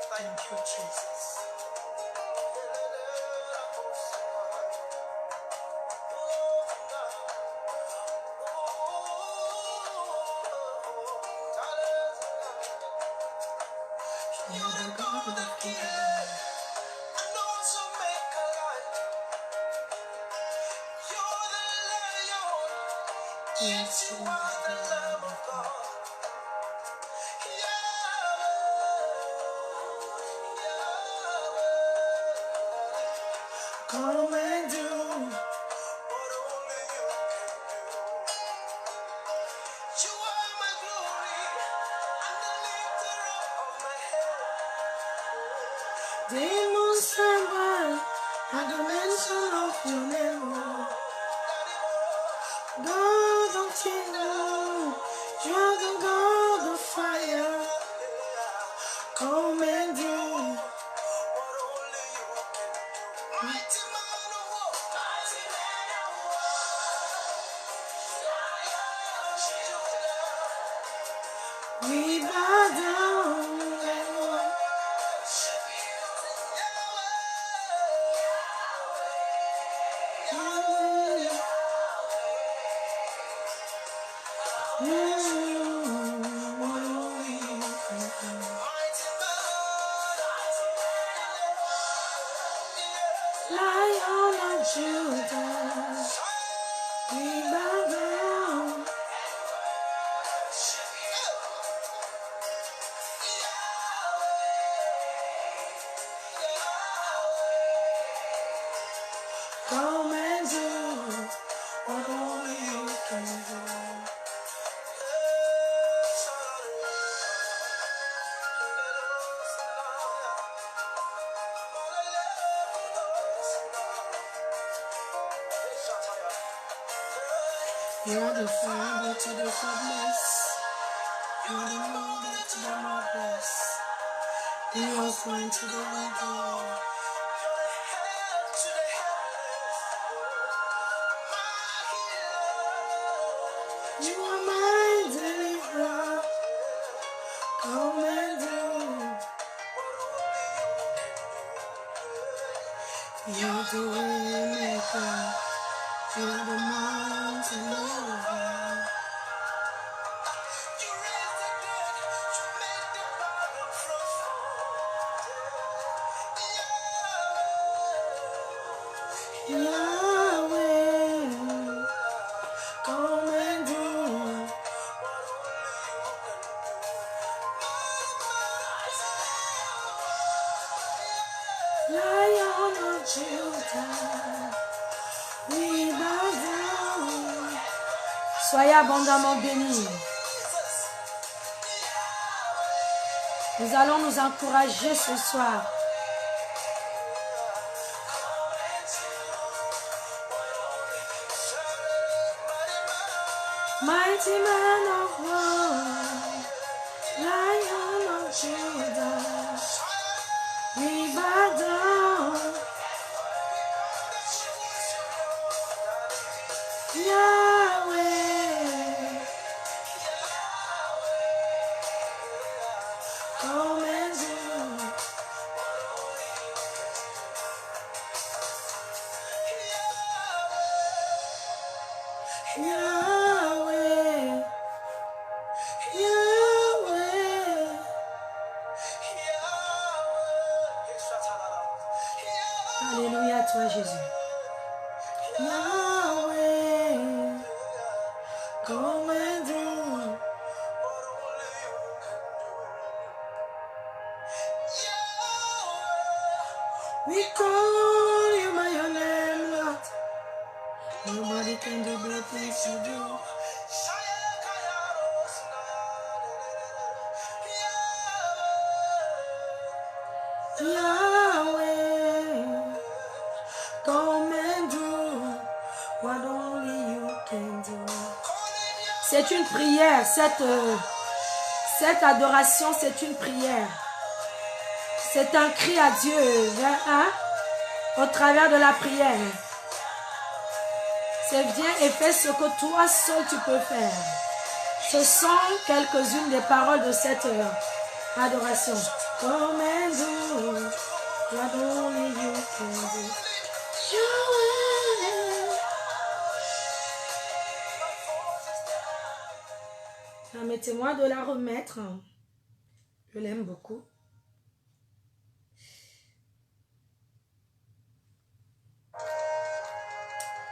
Thank you, Jesus. You're the God that gives and also make a light. You're the lion, yes, you are the Lamb of God. Come and do what only you can do. You are my glory and the lifter up of my head. Demons tremble at the mention of your name. God of kingdom, you are the God of fire. Come and do what only you can do. Mighty man of war, mighty man of war. We bow down and worship you. What only you can do. Mighty man, Lion of Judah, we bow down. Come and do what only you can do. You're the father to the fatherless. You're the mother to the motherless. You are friend to the widow. You're the help to the helpless. My healer. You are my deliverer. Come and do what only you can do. You're the way maker. You're the mountain mover. You raise the dead. You make the barren flow. Yahweh, come and do what only you can do. Lion of Judah, we bow down. Soyez abondamment bénis. Nous allons nous encourager ce soir. Mighty man of war, Lion of Judah, we bow down. Yahweh, come and do. Yahweh, Yahweh, Alléluia à toi Jésus. Yahweh, come and do what only you can do. Yahweh, we call you by your name, Lord. Nobody can do the things you do. Yahweh, come and do what only you can do. C'est une prière, cette adoration, c'est une prière. C'est un cri à Dieu, hein, au travers de la prière. C'est viens et fais ce que toi seul tu peux faire. Ce sont quelques-unes des paroles de cette heure. Adoration. Come and do what only you can do. Permettez-moi de la remettre. Je l'aime beaucoup.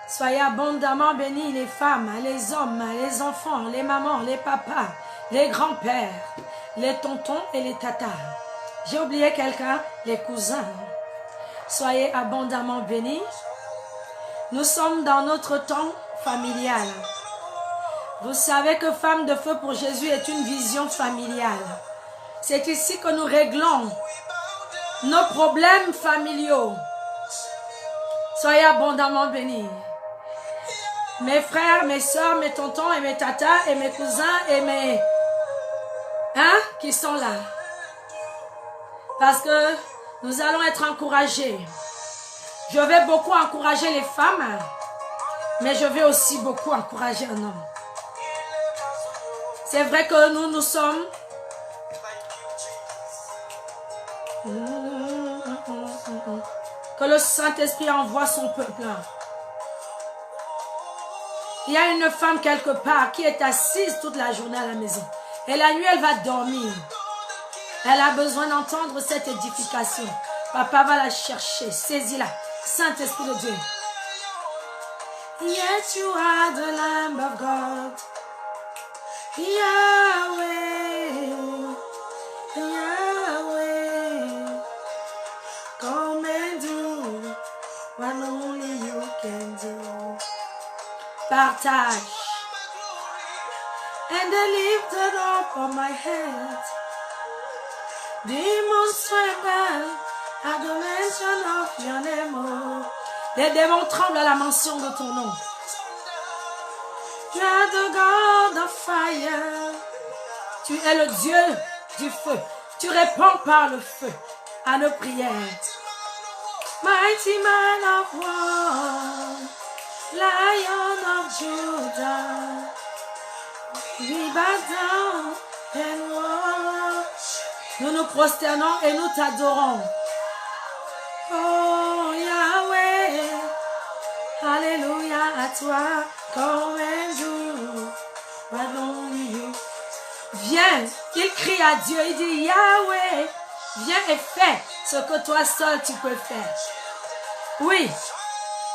Soyez abondamment bénis les femmes, les hommes, les enfants, les mamans, les papas, les grands-pères, les tontons et les tatas. J'ai oublié quelqu'un, les cousins. Soyez abondamment bénis. Nous sommes dans notre temps familial. Vous savez que Femme de Feu pour Jésus est une vision familiale. C'est ici que nous réglons nos problèmes familiaux. Soyez abondamment bénis. Mes frères, mes soeurs, mes tontons et mes tatas et mes cousins et mes... qui sont là. Parce que nous allons être encouragés. Je vais beaucoup encourager les femmes, mais je vais aussi beaucoup encourager un homme. C'est vrai que nous sommes... Que le Saint-Esprit envoie son peuple. Il y a une femme quelque part qui est assise toute la journée à la maison. Et la nuit, elle va dormir. Elle a besoin d'entendre cette édification. Papa va la chercher. Saisis-la. Saint-Esprit de Dieu. Yes, you are the Lamb of God. Yahweh. Yahweh. Come and do what only you can do. Partage. And I lifted up on my head. Demons tremble at the mention of your name. Les démons tremblent à la mention de ton nom. You are the God of fire. Tu es le Dieu du feu. Tu réponds par le feu à nos prières. Mighty man of war. Lion of Judah, we bow down and worship. Nous nous prosternons et nous t'adorons. Oh Yahweh, Alléluia à toi, come and do what only you. Viens, il crie à Dieu, il dit Yahweh, viens et fais ce que toi seul tu peux faire. Oui.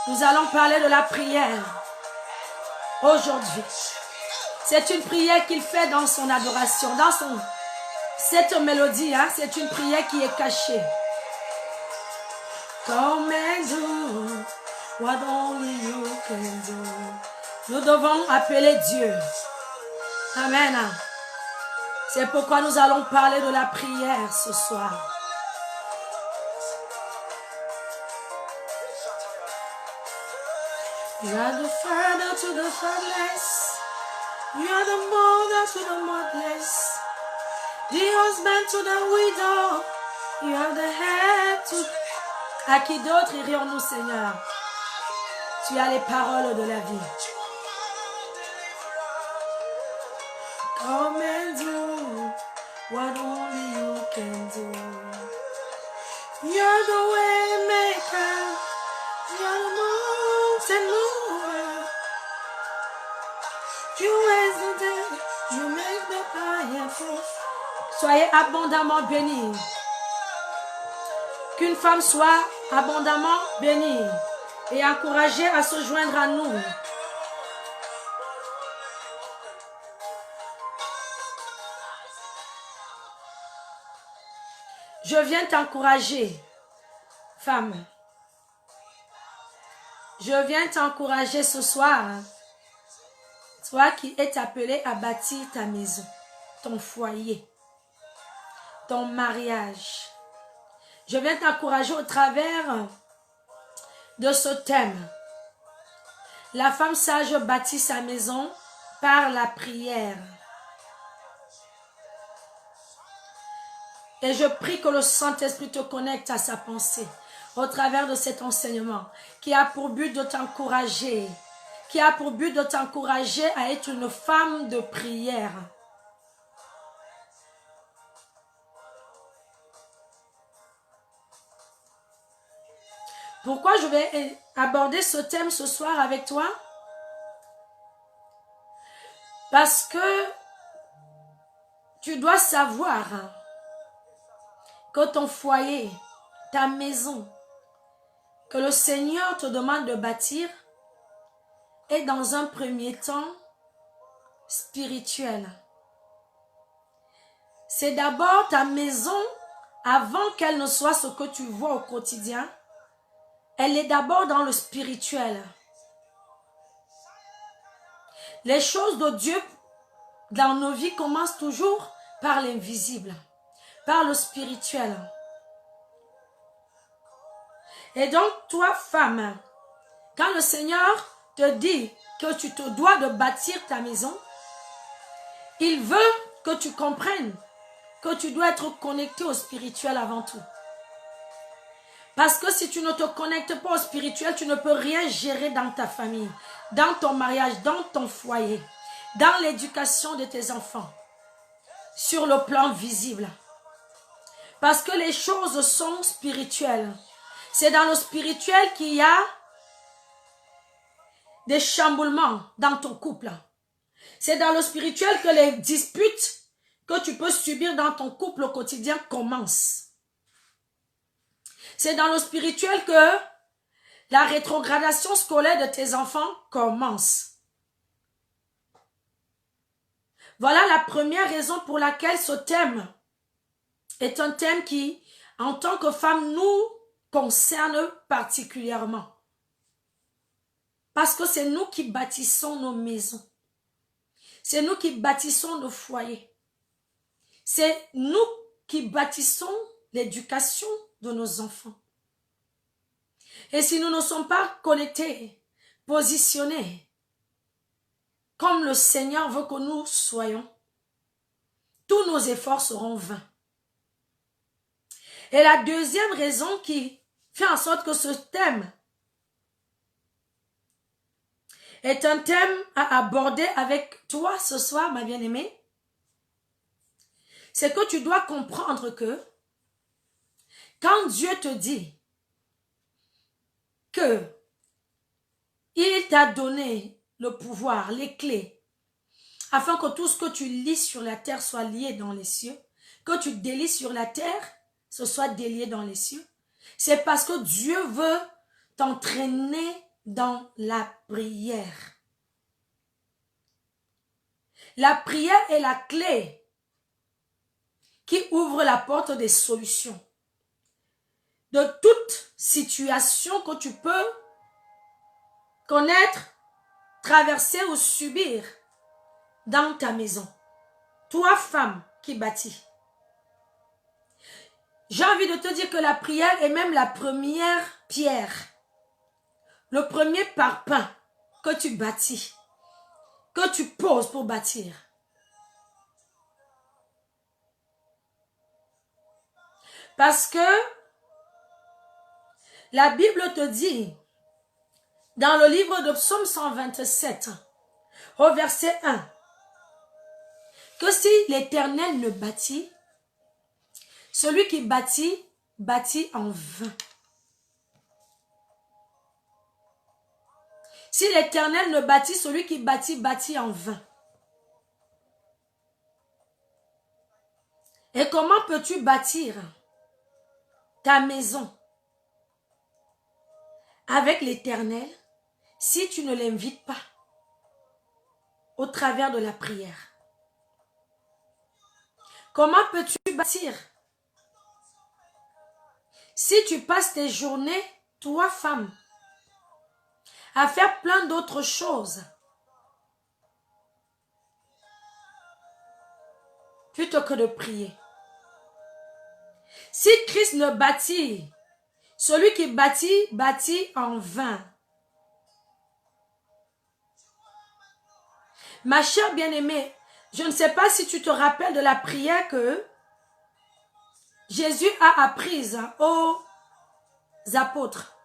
Nous allons parler de la prière aujourd'hui. C'est une prière qu'il fait dans son adoration, dans cette mélodie, c'est une prière qui est cachée. Come and do what only you can do. Nous devons appeler Dieu. Amen. C'est pourquoi nous allons parler de la prière ce soir. You are the father to the fatherless. You are the mother to the motherless. The husband to the widow. You are the head to... À qui d'autre irions-nous, Seigneur? Tu as les paroles de la vie. Come and do what only you can do. You are the way maker. You are the mountain mover. You raise the dead. You make the fire fall. Soyez abondamment bénis. Qu'une femme soit abondamment bénie et encouragée à se joindre à nous. Je viens t'encourager, femme. Je viens t'encourager ce soir. Toi qui es appelée à bâtir ta maison, ton foyer, ton mariage. Je viens t'encourager au travers de ce thème. La femme sage bâtit sa maison par la prière. Et je prie que le Saint-Esprit te connecte à sa pensée au travers de cet enseignement qui a pour but de t'encourager, à être une femme de prière. Pourquoi je vais aborder ce thème ce soir avec toi? Parce que tu dois savoir que ton foyer, ta maison, que le Seigneur te demande de bâtir est dans un premier temps spirituel. C'est d'abord ta maison, avant qu'elle ne soit ce que tu vois au quotidien, elle est d'abord dans le spirituel. Les choses de Dieu dans nos vies commencent toujours par l'invisible, par le spirituel. Et donc, toi, femme, quand le Seigneur te dit que tu te dois de bâtir ta maison, il veut que tu comprennes que tu dois être connecté au spirituel avant tout. Parce que si tu ne te connectes pas au spirituel, tu ne peux rien gérer dans ta famille, dans ton mariage, dans ton foyer, dans l'éducation de tes enfants, sur le plan visible. Parce que les choses sont spirituelles. C'est dans le spirituel qu'il y a des chamboulements dans ton couple. C'est dans le spirituel que les disputes que tu peux subir dans ton couple au quotidien commencent. C'est dans le spirituel que la rétrogradation scolaire de tes enfants commence. Voilà la première raison pour laquelle ce thème est un thème qui, en tant que femme, nous concerne particulièrement. Parce que c'est nous qui bâtissons nos maisons. C'est nous qui bâtissons nos foyers. C'est nous qui bâtissons l'éducation de nos enfants. Et si nous ne sommes pas connectés, positionnés, comme le Seigneur veut que nous soyons, tous nos efforts seront vains. Et la deuxième raison qui fait en sorte que ce thème est un thème à aborder avec toi ce soir, ma bien-aimée, c'est que tu dois comprendre que quand Dieu te dit que il t'a donné le pouvoir, les clés, afin que tout ce que tu lis sur la terre soit lié dans les cieux, que tu délies sur la terre, ce soit délié dans les cieux, c'est parce que Dieu veut t'entraîner dans la prière. La prière est la clé qui ouvre la porte des solutions. De toute situation que tu peux connaître, traverser ou subir dans ta maison. Toi, femme qui bâtis. J'ai envie de te dire que la prière est même la première pierre, le premier parpaing que tu bâtis, que tu poses pour bâtir. Parce que la Bible te dit, dans le livre de Psaume 127, au verset 1, que si l'Éternel ne bâtit, celui qui bâtit, bâtit en vain. Si l'Éternel ne bâtit, celui qui bâtit, bâtit en vain. Et comment peux-tu bâtir ta maison avec l'Éternel si tu ne l'invites pas au travers de la prière? Comment peux-tu bâtir si tu passes tes journées, toi femme, à faire plein d'autres choses plutôt que de prier? Si Christ ne bâtit, celui qui bâtit, bâtit en vain. Ma chère bien-aimée, je ne sais pas si tu te rappelles de la prière que Jésus a apprise aux apôtres.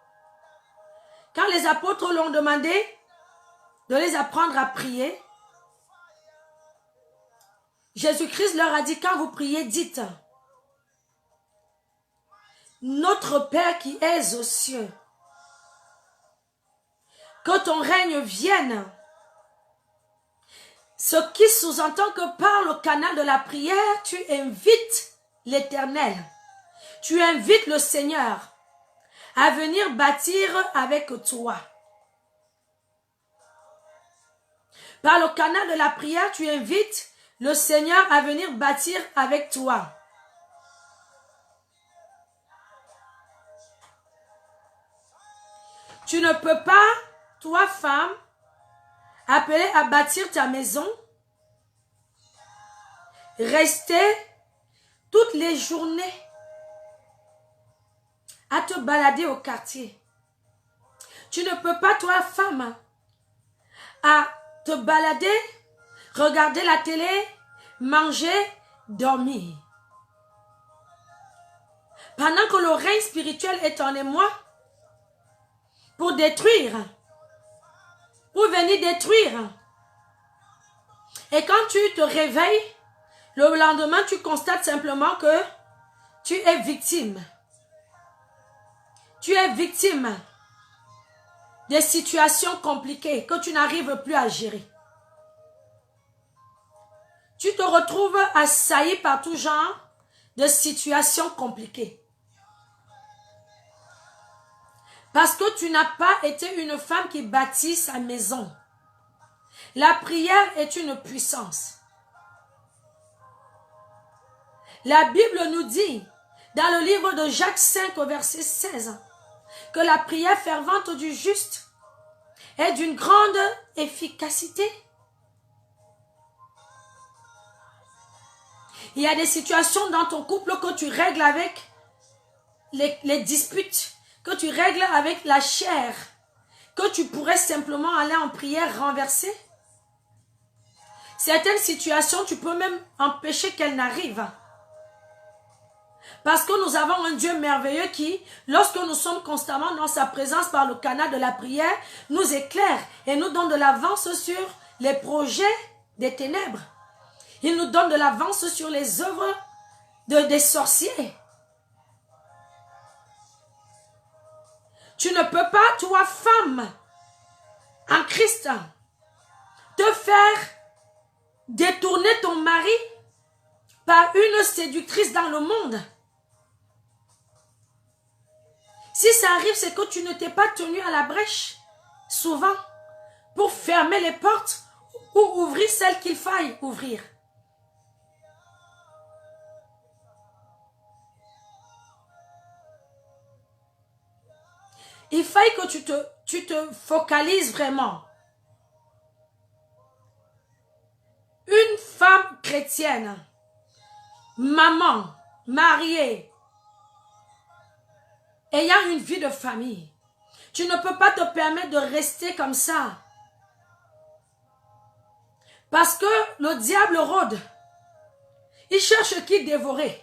Quand les apôtres l'ont demandé de les apprendre à prier, Jésus-Christ leur a dit, quand vous priez, dites, notre Père qui es aux cieux, Que ton règne vienne. Ce qui sous-entend que par le canal de la prière, tu invites l'Éternel. Tu invites le Seigneur à venir bâtir avec toi. Par le canal de la prière, tu invites le Seigneur à venir bâtir avec toi. Tu ne peux pas, toi femme, appeler à bâtir ta maison, rester toutes les journées à te balader au quartier. Tu ne peux pas, toi femme, à te balader, regarder la télé, manger, dormir. Pendant que le règne spirituel est en moi, pour détruire, pour venir détruire. Et quand tu te réveilles, le lendemain, tu constates simplement que tu es victime. Tu es victime des situations compliquées que tu n'arrives plus à gérer. Tu te retrouves assailli par tout genre de situations compliquées. Parce que tu n'as pas été une femme qui bâtit sa maison. La prière est une puissance. La Bible nous dit, dans le livre de Jacques 5 au verset 16, que la prière fervente du juste est d'une grande efficacité. Il y a des situations dans ton couple que tu règles avec les disputes, que tu règles avec la chair, que tu pourrais simplement aller en prière renverser. Certaines situations, tu peux même empêcher qu'elles n'arrivent. Parce que nous avons un Dieu merveilleux qui, lorsque nous sommes constamment dans sa présence par le canal de la prière, nous éclaire et nous donne de l'avance sur les projets des ténèbres. Il nous donne de l'avance sur les œuvres des sorciers. Tu ne peux pas, toi, femme, en Christ, te faire détourner ton mari par une séductrice dans le monde. Si ça arrive, c'est que tu ne t'es pas tenu à la brèche, souvent, pour fermer les portes ou ouvrir celles qu'il faille ouvrir. Il faille que tu te focalises vraiment. Une femme chrétienne, maman, mariée, ayant une vie de famille, tu ne peux pas te permettre de rester comme ça. Parce que le diable rôde. Il cherche qui dévorer.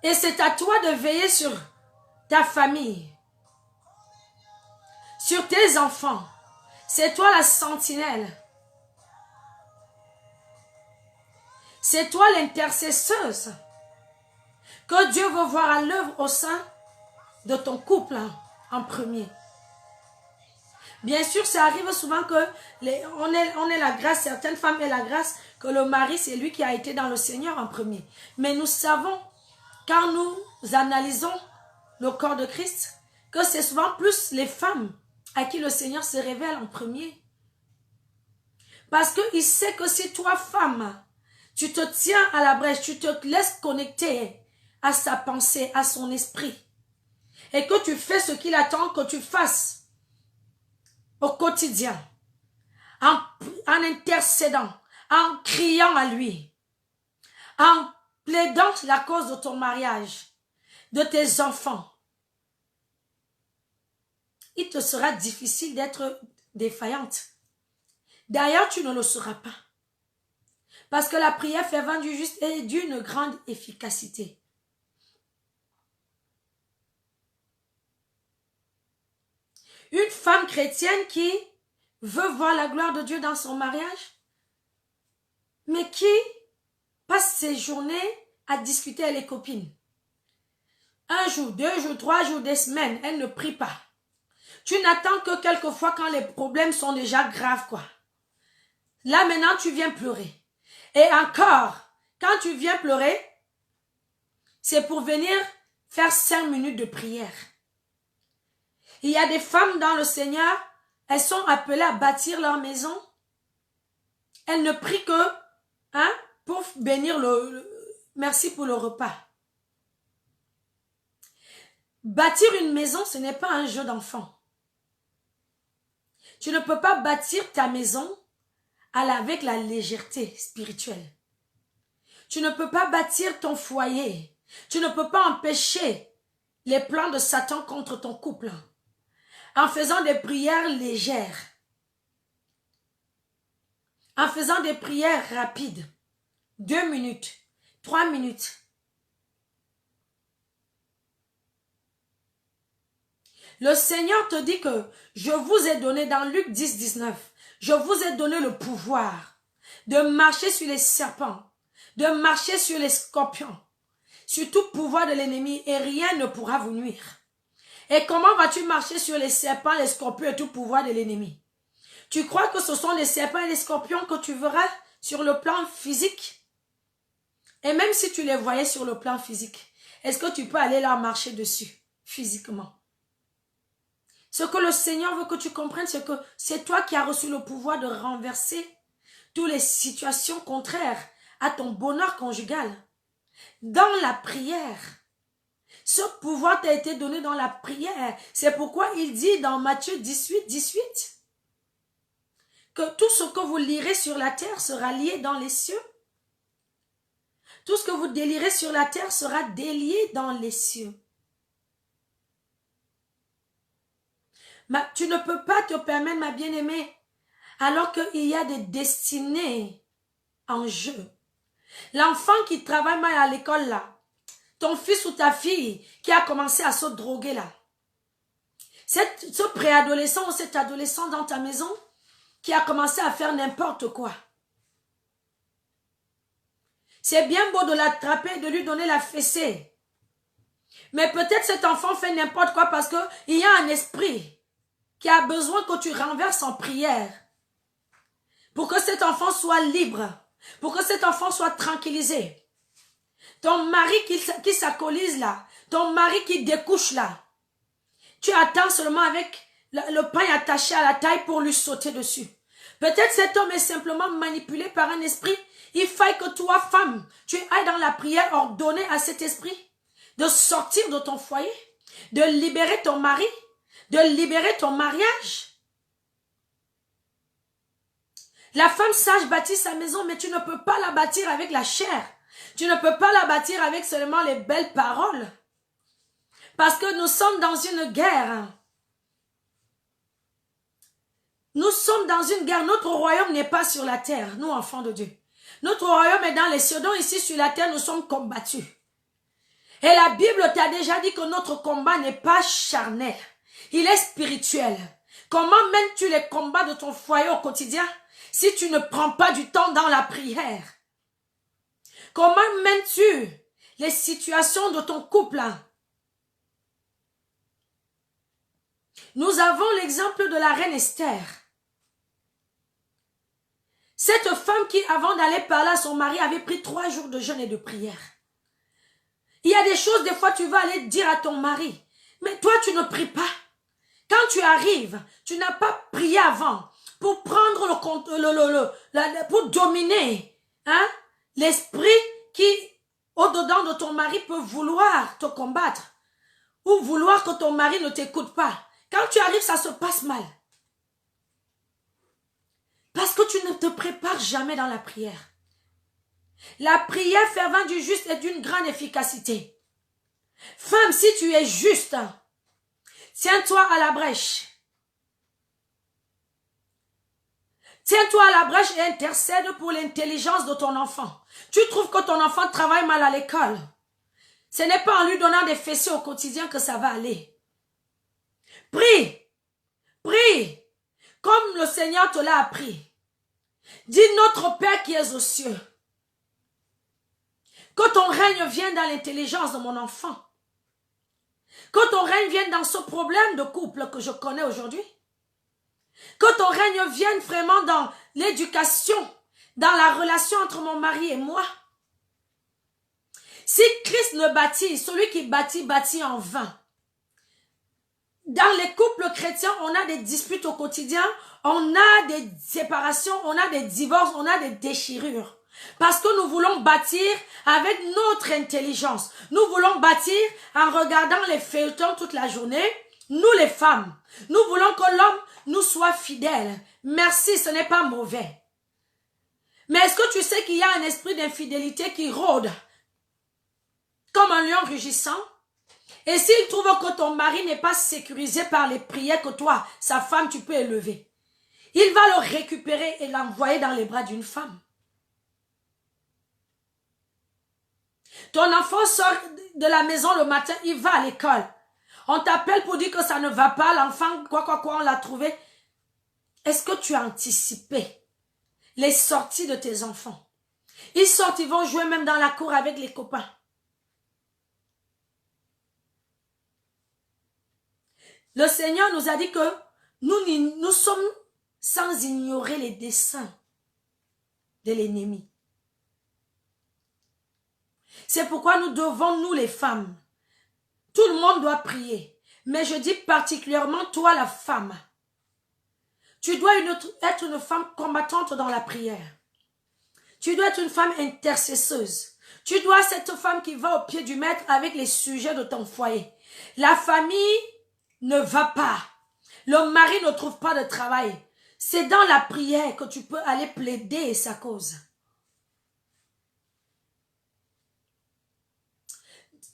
Et c'est à toi de veiller sur ta famille, sur tes enfants. C'est toi la sentinelle. C'est toi l'intercesseuse que Dieu veut voir à l'œuvre au sein de ton couple en premier. Bien sûr, ça arrive souvent que on ait la grâce, certaines femmes aient la grâce que le mari, c'est lui qui a été dans le Seigneur en premier. Mais nous savons, quand nous analysons le corps de Christ, que c'est souvent plus les femmes à qui le Seigneur se révèle en premier. Parce qu'il sait que si toi, femme, tu te tiens à la brèche, tu te laisses connecter à sa pensée, à son esprit, et que tu fais ce qu'il attend que tu fasses au quotidien, en intercédant, en criant à lui, en plaidant la cause de ton mariage, de tes enfants, il te sera difficile d'être défaillante. D'ailleurs, tu ne le seras pas. Parce que la prière fervente du juste est d'une grande efficacité. Une femme chrétienne qui veut voir la gloire de Dieu dans son mariage, mais qui passe ses journées à discuter avec les copines. Un jour, 2 jours, 3 jours, des semaines, elle ne prie pas. Tu n'attends que quelquefois quand les problèmes sont déjà graves, quoi. Là, maintenant, tu viens pleurer. Et encore, quand tu viens pleurer, c'est pour venir faire 5 minutes de prière. Il y a des femmes dans le Seigneur, elles sont appelées à bâtir leur maison. Elles ne prient que pour bénir merci pour le repas. Bâtir une maison, ce n'est pas un jeu d'enfant. Tu ne peux pas bâtir ta maison avec la légèreté spirituelle. Tu ne peux pas bâtir ton foyer. Tu ne peux pas empêcher les plans de Satan contre ton couple en faisant des prières légères, en faisant des prières rapides, 2 minutes, 3 minutes. Le Seigneur te dit que je vous ai donné dans Luc 10, 19, je vous ai donné le pouvoir de marcher sur les serpents, de marcher sur les scorpions, sur tout pouvoir de l'ennemi et rien ne pourra vous nuire. Et comment vas-tu marcher sur les serpents, les scorpions et tout pouvoir de l'ennemi? Tu crois que ce sont les serpents et les scorpions que tu verras sur le plan physique? Et même si tu les voyais sur le plan physique, est-ce que tu peux aller leur marcher dessus physiquement? Ce que le Seigneur veut que tu comprennes, c'est que c'est toi qui as reçu le pouvoir de renverser toutes les situations contraires à ton bonheur conjugal. Dans la prière. Ce pouvoir t'a été donné dans la prière. C'est pourquoi il dit dans Matthieu 18, 18 que tout ce que vous lirez sur la terre sera lié dans les cieux. Tout ce que vous délirez sur la terre sera délié dans les cieux. Tu ne peux pas te permettre, ma bien-aimée, alors qu'il y a des destinées en jeu. L'enfant qui travaille mal à l'école là, ton fils ou ta fille qui a commencé à se droguer là, ce préadolescent ou cet adolescent dans ta maison qui a commencé à faire n'importe quoi. C'est bien beau de l'attraper et de lui donner la fessée. Mais peut-être cet enfant fait n'importe quoi parce qu'il y a un esprit qui a besoin que tu renverses en prière pour que cet enfant soit libre, pour que cet enfant soit tranquillisé. Ton mari qui s'alcoolise là, ton mari qui découche là, tu attends seulement avec le pain attaché à la taille pour lui sauter dessus. Peut-être cet homme est simplement manipulé par un esprit. Il faille que toi, femme, tu ailles dans la prière ordonner à cet esprit de sortir de ton foyer, de libérer ton mari, de libérer ton mariage. La femme sage bâtit sa maison, mais tu ne peux pas la bâtir avec la chair. Tu ne peux pas la bâtir avec seulement les belles paroles. Parce que nous sommes dans une guerre. Nous sommes dans une guerre. Notre royaume n'est pas sur la terre, nous enfants de Dieu. Notre royaume est dans les cieux, donc ici sur la terre nous sommes combattus. Et la Bible t'a déjà dit que notre combat n'est pas charnel. Il est spirituel. Comment mènes-tu les combats de ton foyer au quotidien si tu ne prends pas du temps dans la prière? Comment mènes-tu les situations de ton couple? Nous avons l'exemple de la reine Esther. Cette femme qui, avant d'aller parler à son mari, avait pris 3 jours de jeûne et de prière. Il y a des choses, des fois, tu vas aller dire à ton mari, mais toi, tu ne pries pas. Quand tu arrives, tu n'as pas prié avant pour prendre pour dominer l'esprit qui, au-dedans de ton mari, peut vouloir te combattre ou vouloir que ton mari ne t'écoute pas. Quand tu arrives, ça se passe mal. Parce que tu ne te prépares jamais dans la prière. La prière fervente du juste est d'une grande efficacité. Femme, si tu es juste, tiens-toi à la brèche. Tiens-toi à la brèche et intercède pour l'intelligence de ton enfant. Tu trouves que ton enfant travaille mal à l'école. Ce n'est pas en lui donnant des fessées au quotidien que ça va aller. Prie. Prie. Comme le Seigneur te l'a appris. Dis notre Père qui es aux cieux. Que ton règne vienne dans l'intelligence de mon enfant. Que ton règne vienne dans ce problème de couple que je connais aujourd'hui. Que ton règne vienne vraiment dans l'éducation, dans la relation entre mon mari et moi. Si Christ ne bâtit, celui qui bâtit, bâtit en vain. Dans les couples chrétiens, on a des disputes au quotidien, on a des séparations, on a des divorces, on a des déchirures. Parce que nous voulons bâtir avec notre intelligence. Nous voulons bâtir en regardant les feuilletons toute la journée. Nous les femmes, nous voulons que l'homme nous soit fidèle. Merci, ce n'est pas mauvais. Mais est-ce que tu sais qu'il y a un esprit d'infidélité qui rôde comme un lion rugissant? Et s'il trouve que ton mari n'est pas sécurisé par les prières que toi, sa femme, tu peux élever, il va le récupérer et l'envoyer dans les bras d'une femme. Ton enfant sort de la maison le matin, il va à l'école. On t'appelle pour dire que ça ne va pas, l'enfant, quoi, on l'a trouvé. Est-ce que tu as anticipé les sorties de tes enfants? Ils sortent, ils vont jouer même dans la cour avec les copains. Le Seigneur nous a dit que nous sommes sans ignorer les desseins de l'ennemi. C'est pourquoi nous devons, nous les femmes, tout le monde doit prier. Mais je dis particulièrement toi la femme. Tu dois être une femme combattante dans la prière. Tu dois être une femme intercesseuse. Tu dois être cette femme qui va au pied du maître avec les sujets de ton foyer. La famille ne va pas. Le mari ne trouve pas de travail. C'est dans la prière que tu peux aller plaider sa cause.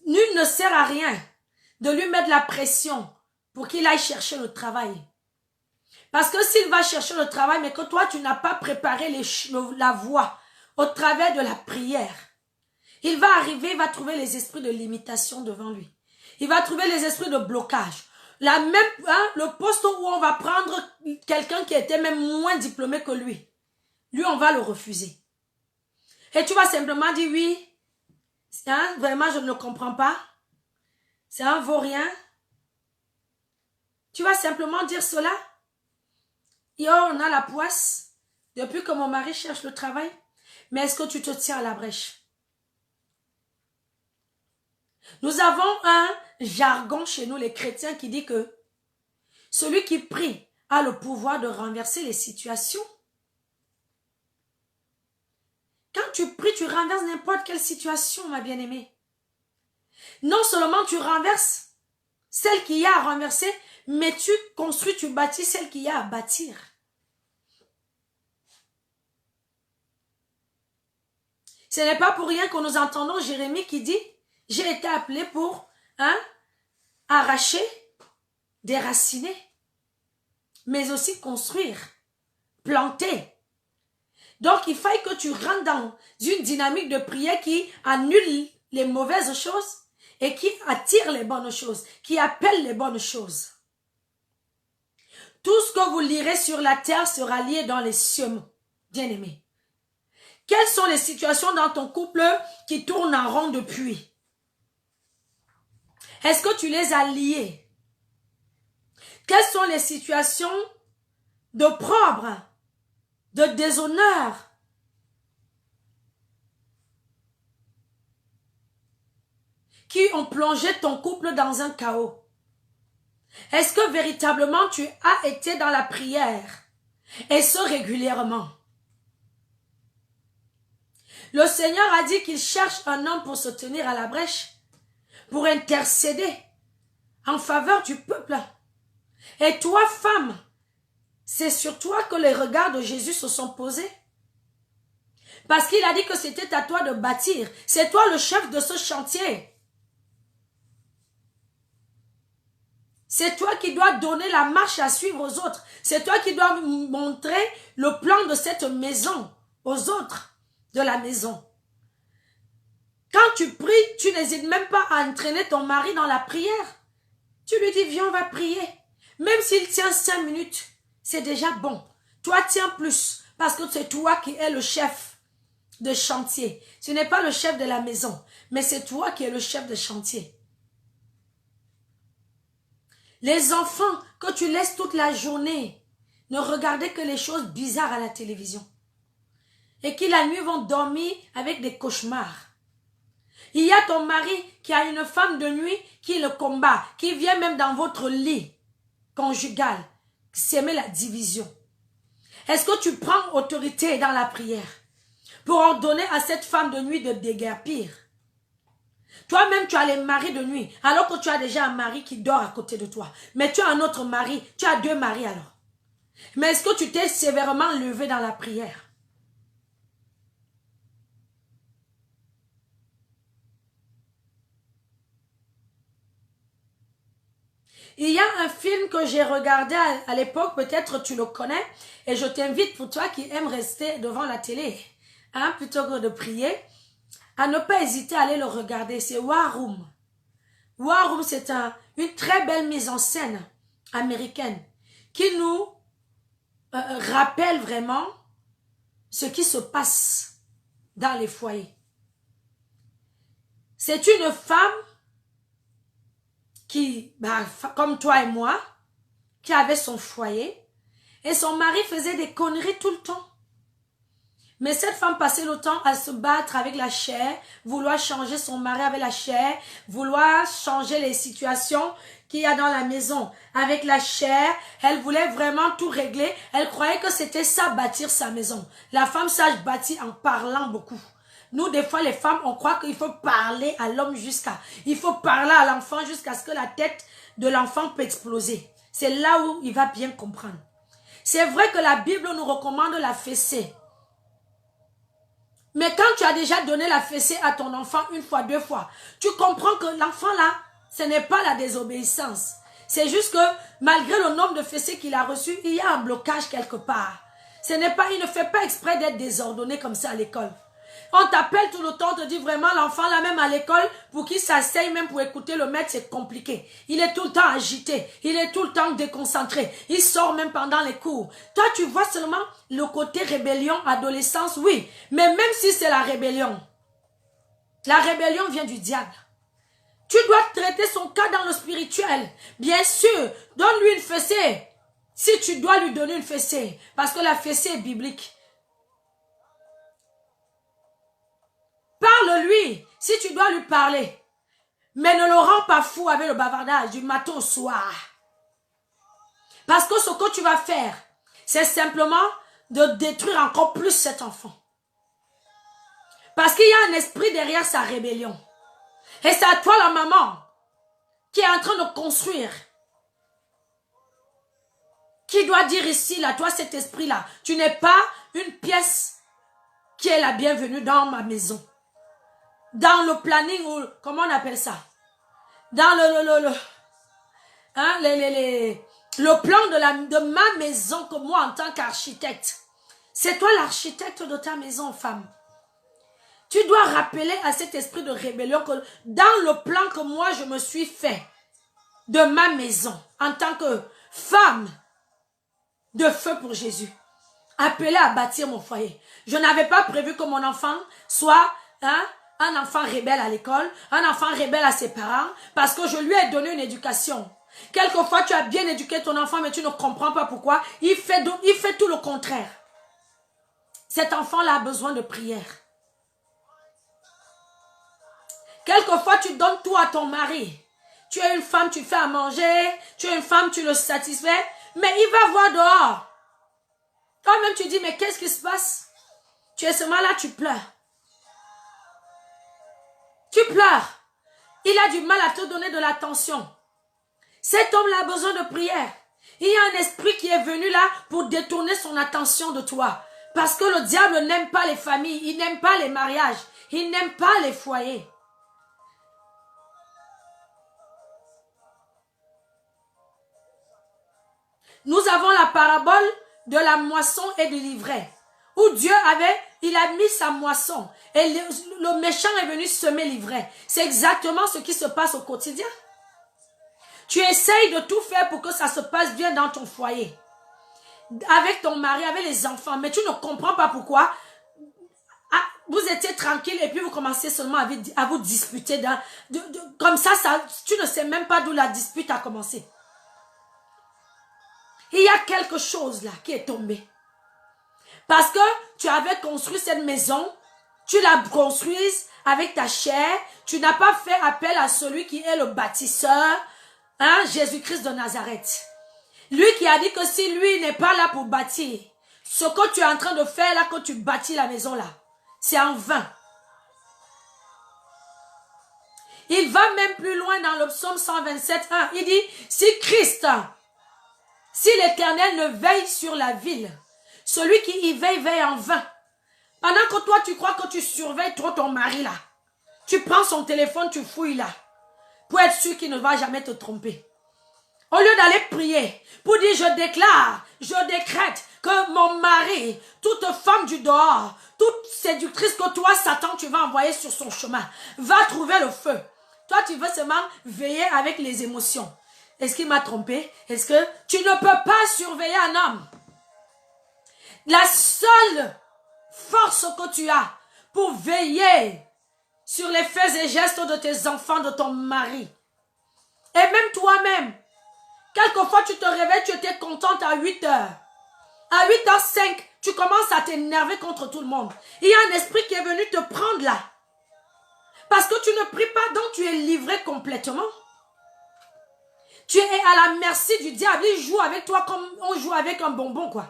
Nul ne sert à rien de lui mettre la pression pour qu'il aille chercher le travail. Parce que s'il va chercher le travail, mais que toi, tu n'as pas préparé la voie au travers de la prière, il va arriver, il va trouver les esprits de limitation devant lui. Il va trouver les esprits de blocage. Le poste où on va prendre quelqu'un qui était même moins diplômé que lui, on va le refuser. Et tu vas simplement dire oui, vraiment je ne le comprends pas. C'est un vaurien. Tu vas simplement dire cela. Et on a la poisse depuis que mon mari cherche le travail. Mais est-ce que tu te tiens à la brèche? Nous avons un jargon chez nous, les chrétiens, qui dit que celui qui prie a le pouvoir de renverser les situations. Quand tu pries, tu renverses n'importe quelle situation, ma bien-aimée. Non seulement tu renverses celle qu'il y a à renverser, mais tu construis, tu bâtis celle qu'il y a à bâtir. Ce n'est pas pour rien que nous entendons Jérémie qui dit « J'ai été appelé pour arracher, déraciner, mais aussi construire, planter. » Donc, il faut que tu rentres dans une dynamique de prière qui annule les mauvaises choses et qui attire les bonnes choses, qui appelle les bonnes choses. Tout ce que vous lirez sur la terre sera lié dans les cieux, bien-aimés. Quelles sont les situations dans ton couple qui tournent en rond depuis? Est-ce que tu les as liées? Quelles sont les situations d'opprobre, de déshonneur, qui ont plongé ton couple dans un chaos? Est-ce que véritablement tu as été dans la prière et ce régulièrement? Le Seigneur a dit qu'il cherche un homme pour se tenir à la brèche, pour intercéder en faveur du peuple. Et toi, femme, c'est sur toi que les regards de Jésus se sont posés. Parce qu'il a dit que c'était à toi de bâtir. C'est toi le chef de ce chantier. C'est toi qui dois donner la marche à suivre aux autres. C'est toi qui dois montrer le plan de cette maison aux autres de la maison. Quand tu pries, tu n'hésites même pas à entraîner ton mari dans la prière. Tu lui dis, viens, on va prier. Même s'il tient 5 minutes, c'est déjà bon. Toi, tiens plus, parce que c'est toi qui es le chef de chantier. Ce n'est pas le chef de la maison, mais c'est toi qui es le chef de chantier. Les enfants que tu laisses toute la journée ne regarder que les choses bizarres à la télévision. Et qui la nuit vont dormir avec des cauchemars. Il y a ton mari qui a une femme de nuit qui le combat, qui vient même dans votre lit conjugal, s'aimer la division. Est-ce que tu prends autorité dans la prière pour ordonner à cette femme de nuit de déguerpir? Toi-même, tu as les maris de nuit, alors que tu as déjà un mari qui dort à côté de toi. Mais tu as un autre mari, tu as deux maris alors. Mais est-ce que tu t'es sévèrement levé dans la prière? Il y a un film que j'ai regardé à l'époque, peut-être tu le connais, et je t'invite pour toi qui aimes rester devant la télé, hein, plutôt que de prier, à ne pas hésiter à aller le regarder. C'est War Room. War Room, c'est une très belle mise en scène américaine qui nous rappelle vraiment ce qui se passe dans les foyers. C'est une femme qui, comme toi et moi, qui avait son foyer, et son mari faisait des conneries tout le temps. Mais cette femme passait le temps à se battre avec la chair, vouloir changer son mari avec la chair, vouloir changer les situations qu'il y a dans la maison avec la chair. Elle voulait vraiment tout régler. Elle croyait que c'était ça, bâtir sa maison. La femme sage bâtit en parlant beaucoup. Nous, des fois, les femmes, on croit qu'il faut parler à l'homme il faut parler à l'enfant jusqu'à ce que la tête de l'enfant peut exploser. C'est là où il va bien comprendre. C'est vrai que la Bible nous recommande la fessée. Mais quand tu as déjà donné la fessée à ton enfant une fois, deux fois, tu comprends que l'enfant là, ce n'est pas la désobéissance. C'est juste que malgré le nombre de fessées qu'il a reçues, il y a un blocage quelque part. Il ne fait pas exprès d'être désordonné comme ça à l'école. On t'appelle tout le temps, on te dit vraiment l'enfant là même à l'école, pour qu'il s'asseye même pour écouter le maître, c'est compliqué. Il est tout le temps agité, il est tout le temps déconcentré, il sort même pendant les cours. Toi tu vois seulement le côté rébellion, adolescence, oui, mais même si c'est la rébellion vient du diable. Tu dois traiter son cas dans le spirituel. Bien sûr, donne-lui une fessée, si tu dois lui donner une fessée, parce que la fessée est biblique. Parle-lui si tu dois lui parler. Mais ne le rends pas fou avec le bavardage du matin au soir. Parce que ce que tu vas faire, c'est simplement de détruire encore plus cet enfant. Parce qu'il y a un esprit derrière sa rébellion. Et c'est à toi la maman qui est en train de construire. Qui doit dire ici, là, toi cet esprit-là, tu n'es pas une pièce qui est la bienvenue dans ma maison. Dans le planning, ou comment on appelle ça? Dans le plan de ma maison, que moi en tant qu'architecte. C'est toi l'architecte de ta maison, femme. Tu dois rappeler à cet esprit de rébellion que dans le plan que moi je me suis fait de ma maison, en tant que femme de feu pour Jésus, appelée à bâtir mon foyer. Je n'avais pas prévu que mon enfant soit un enfant rebelle à l'école, un enfant rebelle à ses parents, parce que je lui ai donné une éducation. Quelquefois, tu as bien éduqué ton enfant, mais tu ne comprends pas pourquoi. Il fait tout le contraire. Cet enfant-là a besoin de prière. Quelquefois, tu donnes tout à ton mari. Tu es une femme, tu fais à manger. Tu es une femme, tu le satisfais. Mais il va voir dehors. Toi-même, tu dis, mais qu'est-ce qui se passe? Tu es seulement là, tu pleures. Tu pleures. Il a du mal à te donner de l'attention. Cet homme-là a besoin de prière. Il y a un esprit qui est venu là pour détourner son attention de toi. Parce que le diable n'aime pas les familles, il n'aime pas les mariages, il n'aime pas les foyers. Nous avons la parabole de la moisson et du livret. Où Dieu il a mis sa moisson. Et le méchant est venu semer l'ivraie. C'est exactement ce qui se passe au quotidien. Tu essayes de tout faire pour que ça se passe bien dans ton foyer. Avec ton mari, avec les enfants. Mais tu ne comprends pas pourquoi. Vous étiez tranquille et puis vous commencez seulement à vous disputer. Comme ça, tu ne sais même pas d'où la dispute a commencé. il y a quelque chose là qui est tombé. Parce que tu avais construit cette maison, tu l'as construise avec ta chair, tu n'as pas fait appel à celui qui est le bâtisseur, hein, Jésus-Christ de Nazareth. Lui qui a dit que si lui n'est pas là pour bâtir, ce que tu es en train de faire là, quand tu bâtis la maison là, c'est en vain. Il va même plus loin dans le psaume 127.1. Il dit, si Christ, si l'Éternel ne veille sur la ville, celui qui y veille, veille en vain. Pendant que toi, tu crois que tu surveilles trop ton mari là, tu prends son téléphone, tu fouilles là, pour être sûr qu'il ne va jamais te tromper. Au lieu d'aller prier, pour dire, je déclare, je décrète que mon mari, toute femme du dehors, toute séductrice que toi, Satan, tu vas envoyer sur son chemin, va trouver le feu. Toi, tu veux seulement veiller avec les émotions. Est-ce qu'il m'a trompé? Est-ce que tu ne peux pas surveiller un homme? La seule force que tu as pour veiller sur les faits et gestes de tes enfants, de ton mari, et même toi-même, quelquefois tu te réveilles, tu étais contente à 8 heures. À 8h05, tu commences à t'énerver contre tout le monde. Il y a un esprit qui est venu te prendre là. Parce que tu ne pries pas, donc tu es livré complètement. Tu es à la merci du diable. Il joue avec toi comme on joue avec un bonbon, quoi.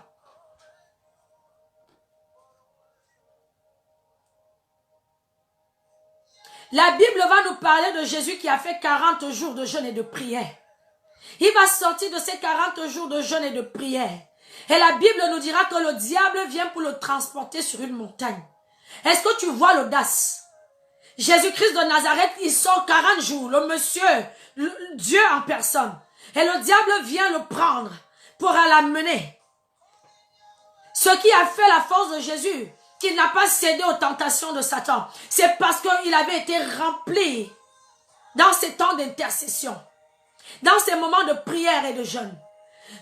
La Bible va nous parler de Jésus qui a fait 40 jours de jeûne et de prière. Il va sortir de ces 40 jours de jeûne et de prière. Et la Bible nous dira que le diable vient pour le transporter sur une montagne. Est-ce que tu vois l'audace? Jésus-Christ de Nazareth, il sort 40 jours, le monsieur, Dieu en personne. Et le diable vient le prendre pour l'amener. Ce qui a fait la force de Jésus, qu'il n'a pas cédé aux tentations de Satan, c'est parce qu'il avait été rempli dans ces temps d'intercession, dans ces moments de prière et de jeûne.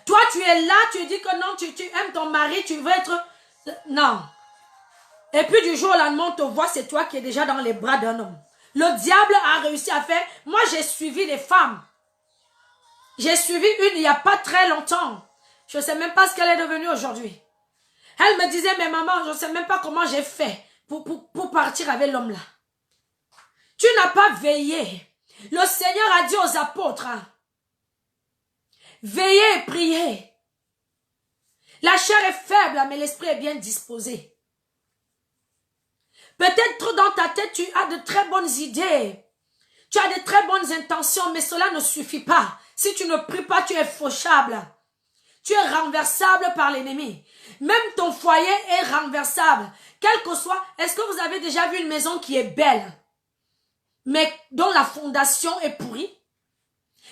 Toi, tu es là, tu dis que non, tu aimes ton mari, tu veux être... Non. Et puis du jour au lendemain, on te voit, c'est toi qui es déjà dans les bras d'un homme. Le diable a réussi à faire... Moi, j'ai suivi des femmes. J'ai suivi une il n'y a pas très longtemps. Je ne sais même pas ce qu'elle est devenue aujourd'hui. Elle me disait, mais maman, je ne sais même pas comment j'ai fait pour partir avec l'homme là. Tu n'as pas veillé. Le Seigneur a dit aux apôtres, hein, veillez et priez. La chair est faible, mais l'esprit est bien disposé. Peut-être dans ta tête, tu as de très bonnes idées. Tu as de très bonnes intentions, mais cela ne suffit pas. Si tu ne pries pas, tu es fauchable. Tu es renversable par l'ennemi. Même ton foyer est renversable. Quel que soit, est-ce que vous avez déjà vu une maison qui est belle, mais dont la fondation est pourrie?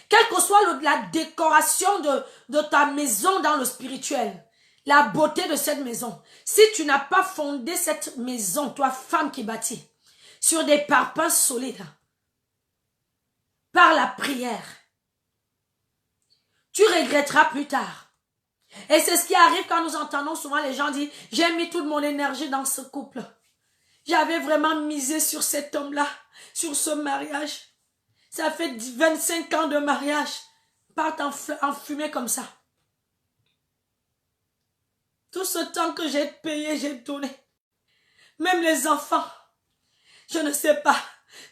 Quelle que soit la décoration de ta maison dans le spirituel, la beauté de cette maison, si tu n'as pas fondé cette maison, toi femme qui bâtis, sur des parpaings solides, par la prière, tu regretteras plus tard. Et c'est ce qui arrive quand nous entendons souvent les gens dire, j'ai mis toute mon énergie dans ce couple. J'avais vraiment misé sur cet homme-là, sur ce mariage. Ça fait 25 ans de mariage, partent en fumée comme ça. Tout ce temps que j'ai payé, j'ai donné. Même les enfants, je ne sais pas.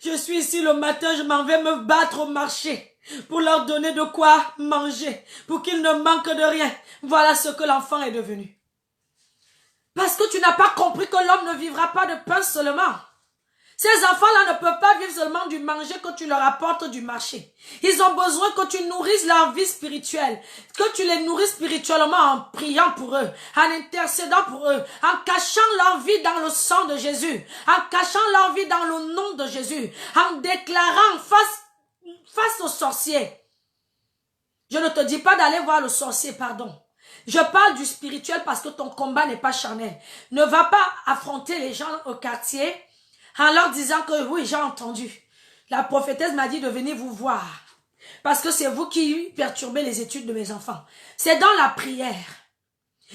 Je suis ici le matin, je m'en vais me battre au marché pour leur donner de quoi manger, pour qu'ils ne manquent de rien. Voilà ce que l'enfant est devenu. Parce que tu n'as pas compris que l'homme ne vivra pas de pain seulement. Ces enfants-là ne peuvent pas vivre seulement du manger que tu leur apportes du marché. Ils ont besoin que tu nourrisses leur vie spirituelle, que tu les nourrisses spirituellement en priant pour eux, en intercédant pour eux, en cachant leur vie dans le sang de Jésus, en cachant leur vie dans le nom de Jésus, en déclarant face aux sorciers. Je ne te dis pas d'aller voir le sorcier, pardon. Je parle du spirituel parce que ton combat n'est pas charnel. Ne va pas affronter les gens au quartier en leur disant que oui, j'ai entendu. La prophétesse m'a dit de venir vous voir. Parce que c'est vous qui perturbez les études de mes enfants. C'est dans la prière.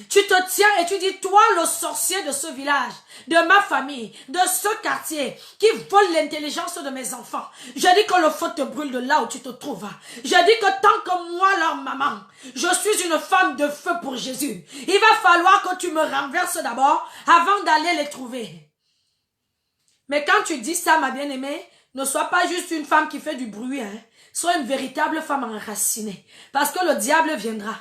Tu te tiens et tu dis, toi le sorcier de ce village, de ma famille, de ce quartier, qui vole l'intelligence de mes enfants. Je dis que le feu te brûle de là où tu te trouves. Je dis que tant que moi, leur maman, je suis une femme de feu pour Jésus. Il va falloir que tu me renverses d'abord avant d'aller les trouver. Mais quand tu dis ça, ma bien-aimée, ne sois pas juste une femme qui fait du bruit, hein. Sois une véritable femme enracinée. Parce que le diable viendra.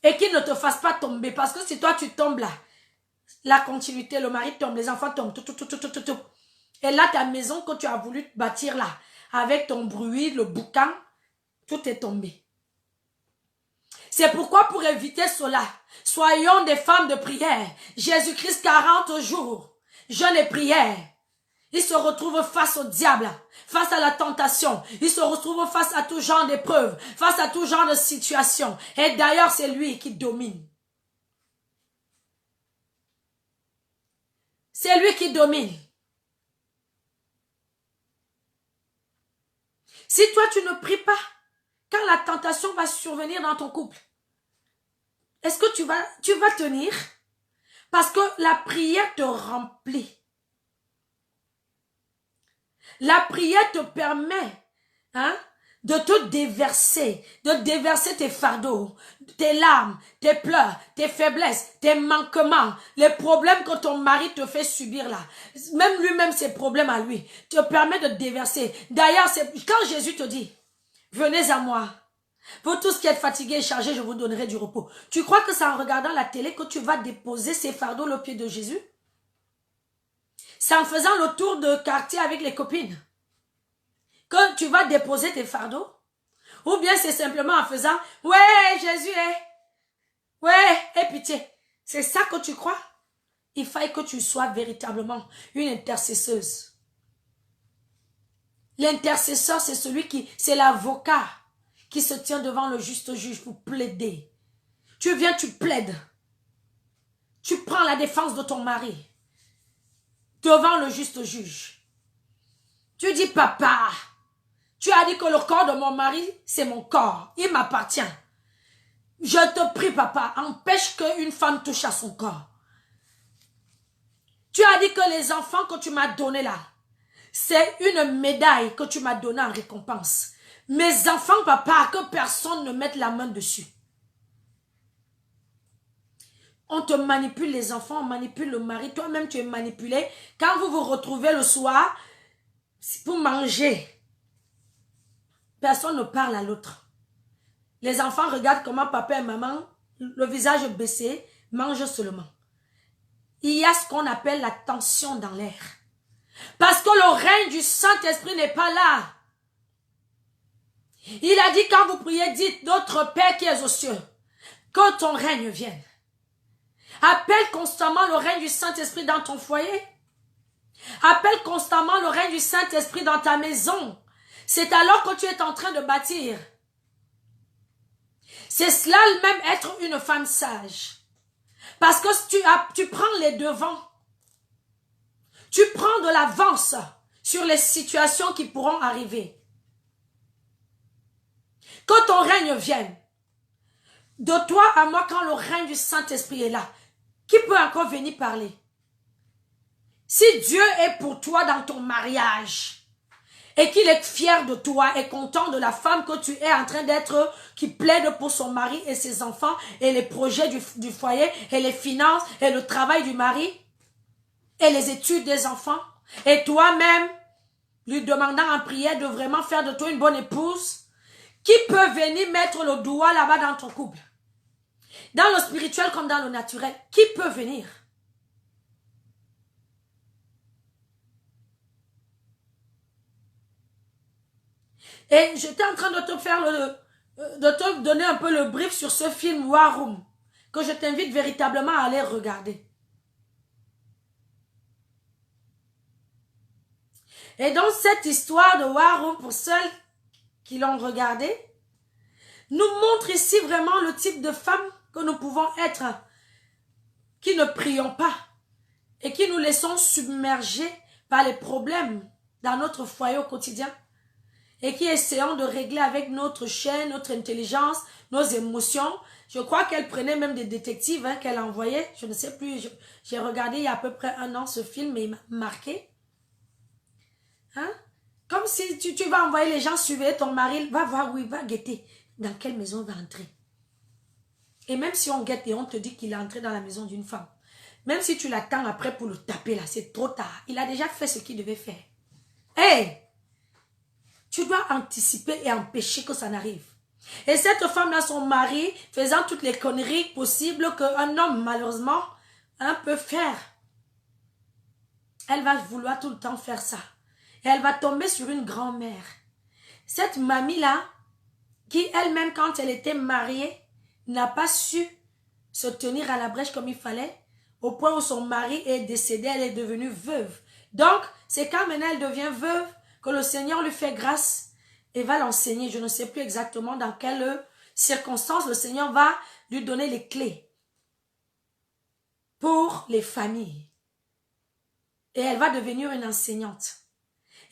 Et qu'il ne te fasse pas tomber. Parce que si toi tu tombes là, la continuité, le mari tombe, les enfants tombent, tout. Et là, ta maison que tu as voulu bâtir là, avec ton bruit, le boucan, tout est tombé. C'est pourquoi pour éviter cela, soyons des femmes de prière. Jésus-Christ 40 jours, jeûne et prière. Il se retrouve face au diable, face à la tentation. Il se retrouve face à tout genre d'épreuves, face à tout genre de situation. Et d'ailleurs, c'est lui qui domine. C'est lui qui domine. Si toi, tu ne pries pas, quand la tentation va survenir dans ton couple, est-ce que tu vas tenir? Parce que la prière te remplit. La prière te permet de te déverser, tes fardeaux, tes larmes, tes pleurs, tes faiblesses, tes manquements, les problèmes que ton mari te fait subir là. Même lui-même, ses problèmes à lui, te permet de déverser. D'ailleurs, c'est quand Jésus te dit, venez à moi. Vous tous qui êtes fatigués et chargés, je vous donnerai du repos. Tu crois que c'est en regardant la télé que tu vas déposer ces fardeaux au pied de Jésus? C'est en faisant le tour de quartier avec les copines que tu vas déposer tes fardeaux? Ou bien c'est simplement en faisant, ouais, Jésus est, ouais, aie pitié. C'est ça que tu crois? Il faille que tu sois véritablement une intercesseuse. L'intercesseur, c'est c'est l'avocat qui se tient devant le juste juge pour plaider. Tu viens, tu plaides. Tu prends la défense de ton mari devant le juste juge. Tu dis, papa, tu as dit que le corps de mon mari, c'est mon corps. Il m'appartient. Je te prie, papa, empêche qu'une femme touche à son corps. Tu as dit que les enfants que tu m'as donnés là, c'est une médaille que tu m'as donnée en récompense. Mes enfants, papa, que personne ne mette la main dessus. On te manipule les enfants, on manipule le mari. Toi-même, tu es manipulé. Quand vous vous retrouvez le soir, pour manger, personne ne parle à l'autre. Les enfants regardent comment papa et maman, le visage baissé, mangent seulement. Il y a ce qu'on appelle la tension dans l'air. Parce que le règne du Saint-Esprit n'est pas là. Il a dit quand vous priez, dites notre Père qui est aux cieux, que ton règne vienne. Appelle constamment le règne du Saint-Esprit dans ton foyer. Appelle constamment le règne du Saint-Esprit dans ta maison. C'est alors que tu es en train de bâtir. C'est cela même être une femme sage. Parce que tu prends les devants. Tu prends de l'avance sur les situations qui pourront arriver. Que ton règne vienne. De toi à moi, quand le règne du Saint-Esprit est là, qui peut encore venir parler? Si Dieu est pour toi dans ton mariage et qu'il est fier de toi et content de la femme que tu es en train d'être, qui plaide pour son mari et ses enfants et les projets du foyer et les finances et le travail du mari et les études des enfants, et toi-même lui demandant en prière de vraiment faire de toi une bonne épouse, qui peut venir mettre le doigt là-bas dans ton couple? Dans le spirituel comme dans le naturel, qui peut venir? Et j'étais en train de te faire de te donner un peu le brief sur ce film War Room, que je t'invite véritablement à aller regarder. Et donc cette histoire de War Room, pour ceux qui l'ont regardé, nous montre ici vraiment le type de femme que nous pouvons être, qui ne prions pas et qui nous laissons submerger par les problèmes dans notre foyer au quotidien. et qui essayons de régler avec notre chaîne, notre intelligence, nos émotions. Je crois qu'elle prenait même des détectives hein, qu'elle envoyait. Je ne sais plus. J'ai regardé il y a à peu près 1 an ce film et il m'a marqué. Hein? Comme si tu vas envoyer les gens surveiller ton mari. Va voir où il va guetter. Dans quelle maison il va entrer. Et même si on guette et on te dit qu'il est entré dans la maison d'une femme. Même si tu l'attends après pour le taper là, c'est trop tard. Il a déjà fait ce qu'il devait faire. Hey! Tu dois anticiper et empêcher que ça n'arrive. Et cette femme-là, son mari, faisant toutes les conneries possibles qu'un homme, malheureusement, peut faire. Elle va vouloir tout le temps faire ça. Et elle va tomber sur une grand-mère. Cette mamie-là, qui elle-même, quand elle était mariée, n'a pas su se tenir à la brèche comme il fallait, au point où son mari est décédé, elle est devenue veuve. Donc, c'est quand maintenant elle devient veuve que le Seigneur lui fait grâce et va l'enseigner. Je ne sais plus exactement dans quelles circonstances le Seigneur va lui donner les clés pour les familles. Et elle va devenir une enseignante.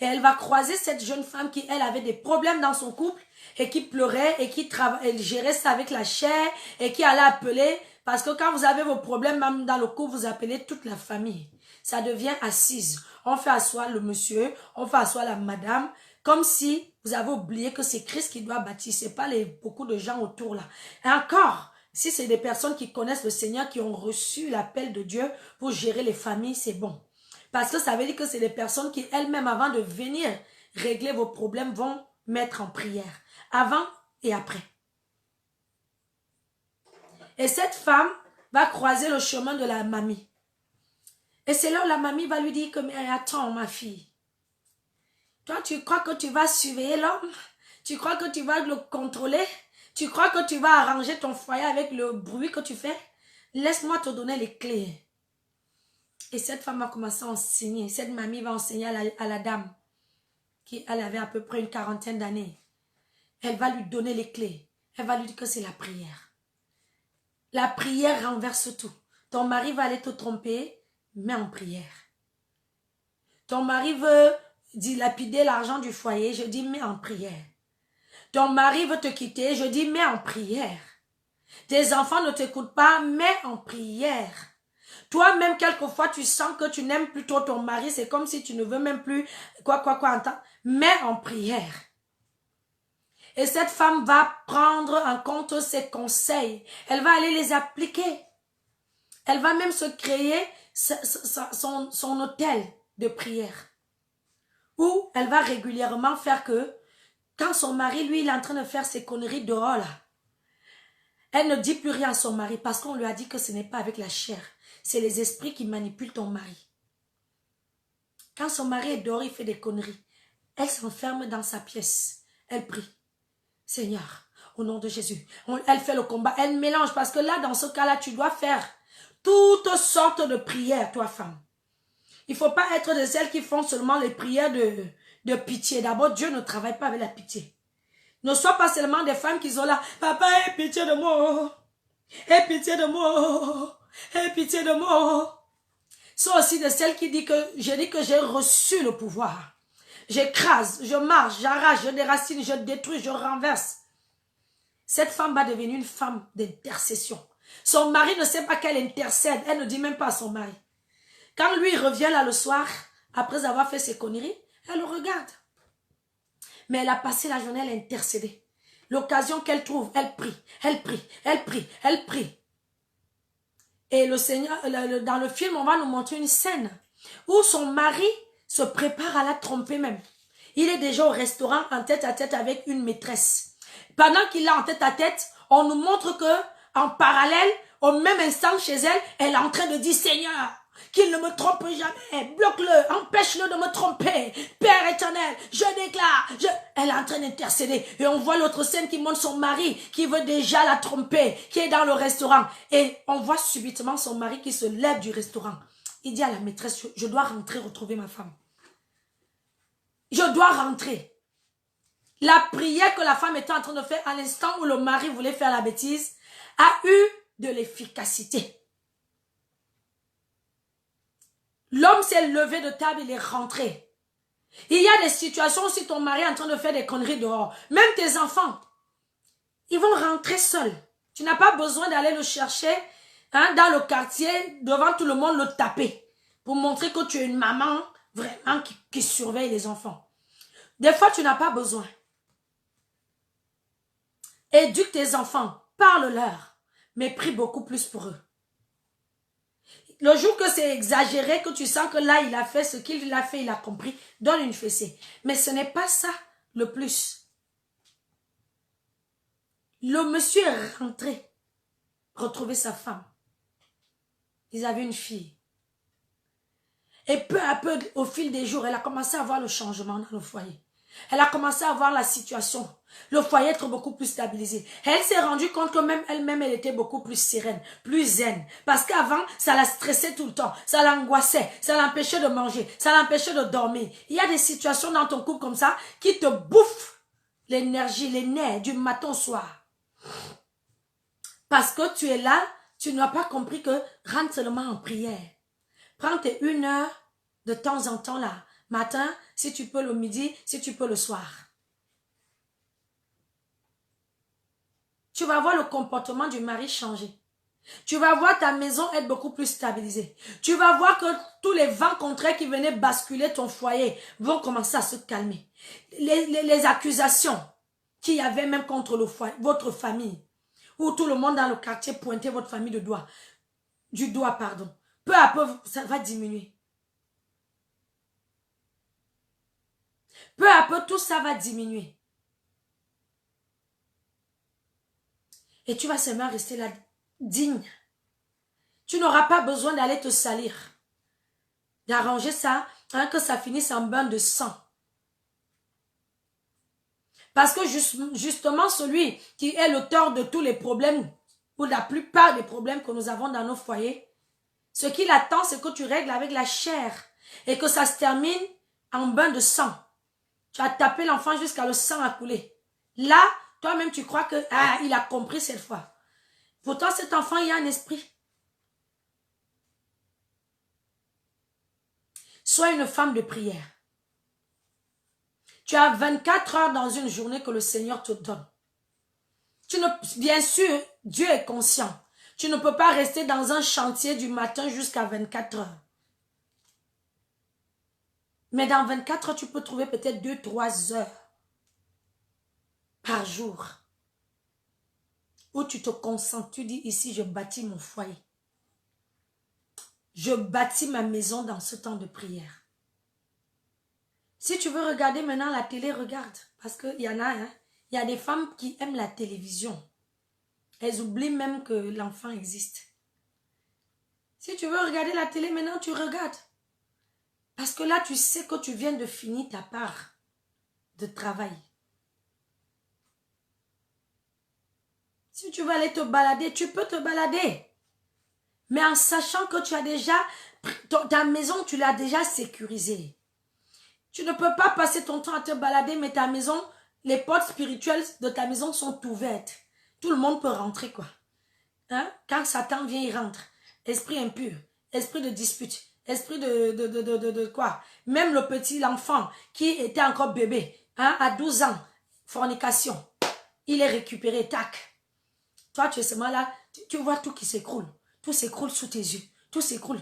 Et elle va croiser cette jeune femme qui, elle, avait des problèmes dans son couple et qui pleurait et qui elle gérait ça avec la chair et qui allait appeler. Parce que quand vous avez vos problèmes, même dans le couple, vous appelez toute la famille. Ça devient assise. On fait asseoir le monsieur, on fait asseoir la madame, comme si vous avez oublié que c'est Christ qui doit bâtir. Ce n'est pas beaucoup de gens autour là. Et encore, si c'est des personnes qui connaissent le Seigneur, qui ont reçu l'appel de Dieu pour gérer les familles, c'est bon. Parce que ça veut dire que c'est des personnes qui, elles-mêmes, avant de venir régler vos problèmes, vont mettre en prière. Avant et après. Et cette femme va croiser le chemin de la mamie. Et c'est là où la mamie va lui dire que, mais attends, ma fille. Toi, tu crois que tu vas surveiller l'homme? Tu crois que tu vas le contrôler? Tu crois que tu vas arranger ton foyer avec le bruit que tu fais? Laisse-moi te donner les clés. Et cette femme va commencer à enseigner. Cette mamie va enseigner à la dame, qui elle avait à peu près une 40aine d'années. Elle va lui donner les clés. Elle va lui dire que c'est la prière. La prière renverse tout. Ton mari va aller te tromper, mets en prière. Ton mari veut dilapider l'argent du foyer, je dis mets en prière. Ton mari veut te quitter, je dis mets en prière. Tes enfants ne t'écoutent pas, mets en prière. Toi-même, quelquefois, tu sens que tu n'aimes plus trop ton mari. C'est comme si tu ne veux même plus entendre. Mets en prière. Et cette femme va prendre en compte ses conseils. Elle va aller les appliquer. Elle va même se créer son hôtel de prière. Où elle va régulièrement faire que, quand son mari, lui, il est en train de faire ses conneries dehors, là, elle ne dit plus rien à son mari parce qu'on lui a dit que ce n'est pas avec la chair. C'est les esprits qui manipulent ton mari. Quand son mari est dehors, il fait des conneries. Elle s'enferme dans sa pièce. Elle prie. Seigneur, au nom de Jésus. Elle fait le combat. Elle mélange parce que là, dans ce cas-là, tu dois faire toutes sortes de prières, toi, femme. Il ne faut pas être de celles qui font seulement les prières de pitié. D'abord, Dieu ne travaille pas avec la pitié. Ne sois pas seulement des femmes qui sont là. Papa, aie pitié de moi. Aie pitié de moi. Aie pitié de moi. Sois aussi de celles qui disent que j'ai reçu le pouvoir. J'écrase, je marche, j'arrache, je déracine, je détruis, je renverse. Cette femme va devenir une femme d'intercession. Son mari ne sait pas qu'elle intercède. Elle ne dit même pas à son mari. Quand lui revient là le soir, après avoir fait ses conneries, elle le regarde. Mais elle a passé la journée, elle a intercédé. L'occasion qu'elle trouve, elle prie, elle prie, elle prie, elle prie. Et le Seigneur, dans le film, on va nous montrer une scène où son mari se prépare à la tromper même. Il est déjà au restaurant en tête à tête avec une maîtresse. Pendant qu'il est en tête à tête, on nous montre que, en parallèle, au même instant chez elle, elle est en train de dire, Seigneur, qu'il ne me trompe jamais, bloque-le, empêche-le de me tromper, Père éternel, je déclare, elle est en train d'intercéder, et on voit l'autre scène qui montre son mari, qui veut déjà la tromper, qui est dans le restaurant, et on voit subitement son mari qui se lève du restaurant, il dit à la maîtresse, je dois rentrer retrouver ma femme, je dois rentrer. La prière que la femme était en train de faire à l'instant où le mari voulait faire la bêtise, a eu de l'efficacité. L'homme s'est levé de table, il est rentré. Il y a des situations où si ton mari est en train de faire des conneries dehors, même tes enfants, ils vont rentrer seuls. Tu n'as pas besoin d'aller le chercher dans le quartier, devant tout le monde, le taper, pour montrer que tu es une maman vraiment qui surveille les enfants. Des fois, tu n'as pas besoin. Éduque tes enfants, parle-leur, mais prie beaucoup plus pour eux. Le jour que c'est exagéré, que tu sens que là, il a fait ce qu'il a fait, il a compris, donne une fessée. Mais ce n'est pas ça le plus. Le monsieur est rentré, retrouver sa femme. Ils avaient une fille. Et peu à peu, au fil des jours, elle a commencé à voir le changement dans le foyer. Elle a commencé à voir la situation. Le foyer être beaucoup plus stabilisé. Elle s'est rendue compte que même elle-même, elle était beaucoup plus sereine, plus zen. Parce qu'avant, ça la stressait tout le temps. Ça l'angoissait. Ça l'empêchait de manger. Ça l'empêchait de dormir. Il y a des situations dans ton couple comme ça qui te bouffent l'énergie, les nerfs du matin au soir. Parce que tu es là, tu n'as pas compris que rentre seulement en prière. Prends tes 1 heure de temps en temps là. Matin, si tu peux le midi, si tu peux le soir. Tu vas voir le comportement du mari changer. Tu vas voir ta maison être beaucoup plus stabilisée. Tu vas voir que tous les vents contraires qui venaient basculer ton foyer vont commencer à se calmer. Les accusations qu'il y avait même contre le foyer, votre famille, où tout le monde dans le quartier pointait votre famille du doigt, peu à peu, ça va diminuer. Peu à peu, tout ça va diminuer. Et tu vas seulement rester là, digne. Tu n'auras pas besoin d'aller te salir. D'arranger ça, que ça finisse en bain de sang. Parce que justement, celui qui est l'auteur de tous les problèmes, ou la plupart des problèmes que nous avons dans nos foyers, ce qu'il attend, c'est que tu règles avec la chair et que ça se termine en bain de sang. Tu as tapé l'enfant jusqu'à le sang a coulé. Là, toi-même, tu crois que il a compris cette fois. Pourtant, cet enfant, il y a un esprit. Sois une femme de prière. Tu as 24 heures dans une journée que le Seigneur te donne. Bien sûr, Dieu est conscient. Tu ne peux pas rester dans un chantier du matin jusqu'à 24 heures. Mais dans 24 heures, tu peux trouver peut-être 2-3 heures par jour où tu te concentres. Tu dis ici, je bâtis mon foyer. Je bâtis ma maison dans ce temps de prière. Si tu veux regarder maintenant la télé, regarde. Parce qu'il y en a, il y a des femmes qui aiment la télévision. Elles oublient même que l'enfant existe. Si tu veux regarder la télé, maintenant tu regardes. Parce que là, tu sais que tu viens de finir ta part de travail. Si tu veux aller te balader, tu peux te balader. Mais en sachant que tu as déjà, ta maison, tu l'as déjà sécurisée. Tu ne peux pas passer ton temps à te balader, mais ta maison, les portes spirituelles de ta maison sont ouvertes. Tout le monde peut rentrer, quoi. Quand Satan vient, il rentre. Esprit impur, esprit de dispute, esprit de quoi. Même le petit, l'enfant, qui était encore bébé, à 12 ans, fornication, il est récupéré, tac. Toi, tu es seulement là, tu vois tout qui s'écroule. Tout s'écroule sous tes yeux. Tout s'écroule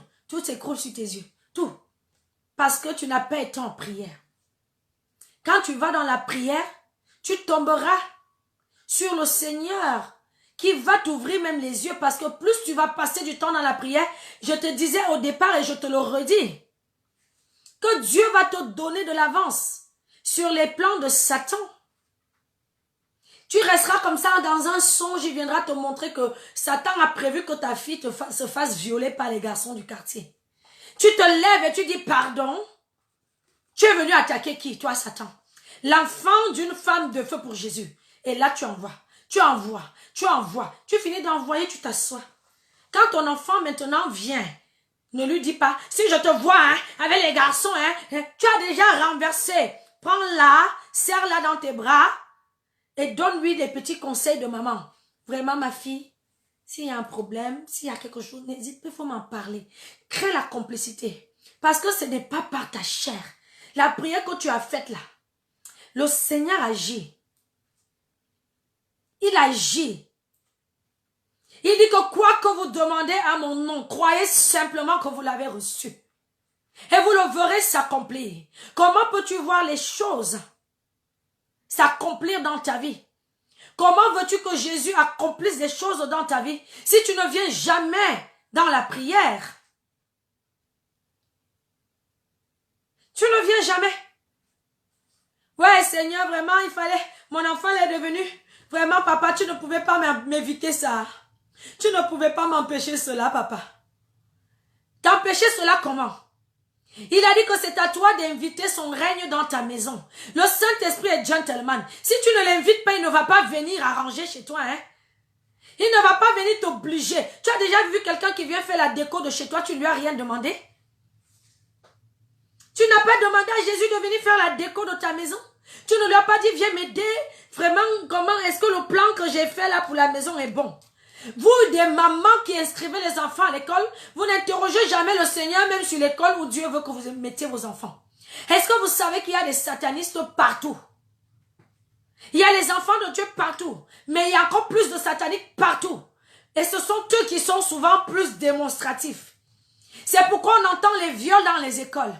sous tes yeux. Tout. Parce que tu n'as pas été en prière. Quand tu vas dans la prière, tu tomberas sur le Seigneur qui va t'ouvrir même les yeux parce que plus tu vas passer du temps dans la prière, je te disais au départ et je te le redis, que Dieu va te donner de l'avance sur les plans de Satan. Tu resteras comme ça dans un songe, il viendra te montrer que Satan a prévu que ta fille se fasse violer par les garçons du quartier. Tu te lèves et tu dis pardon. Tu es venu attaquer qui, toi, Satan? L'enfant d'une femme de feu pour Jésus. Et là, tu envoies. Tu finis d'envoyer, tu t'assois. Quand ton enfant maintenant vient, ne lui dis pas, si je te vois avec les garçons, tu as déjà renversé. Prends-la, serre-la dans tes bras et donne-lui des petits conseils de maman. Vraiment, ma fille, s'il y a un problème, s'il y a quelque chose, n'hésite pas, il faut m'en parler. Crée la complicité. Parce que ce n'est pas par ta chair. La prière que tu as faite là, le Seigneur agit. Il agit. Il dit que quoi que vous demandez à mon nom, croyez simplement que vous l'avez reçu. Et vous le verrez s'accomplir. Comment peux-tu voir les choses s'accomplir dans ta vie? Comment veux-tu que Jésus accomplisse des choses dans ta vie si tu ne viens jamais dans la prière? Tu ne viens jamais. Ouais, Seigneur, vraiment, il fallait... Mon enfant est devenu... Vraiment, papa, tu ne pouvais pas m'éviter ça. Tu ne pouvais pas m'empêcher cela, papa. T'empêcher cela comment? Il a dit que c'est à toi d'inviter son règne dans ta maison. Le Saint-Esprit est gentleman. Si tu ne l'invites pas, il ne va pas venir arranger chez toi, hein. Il ne va pas venir t'obliger. Tu as déjà vu quelqu'un qui vient faire la déco de chez toi, tu ne lui as rien demandé? Tu n'as pas demandé à Jésus de venir faire la déco de ta maison? Tu ne lui as pas dit, viens m'aider. Vraiment, comment est-ce que le plan que j'ai fait là pour la maison est bon? Vous, des mamans qui inscrivez les enfants à l'école, vous n'interrogez jamais le Seigneur, même sur l'école où Dieu veut que vous mettiez vos enfants. Est-ce que vous savez qu'il y a des satanistes partout? Il y a les enfants de Dieu partout, mais il y a encore plus de sataniques partout. Et ce sont eux qui sont souvent plus démonstratifs. C'est pourquoi on entend les viols dans les écoles.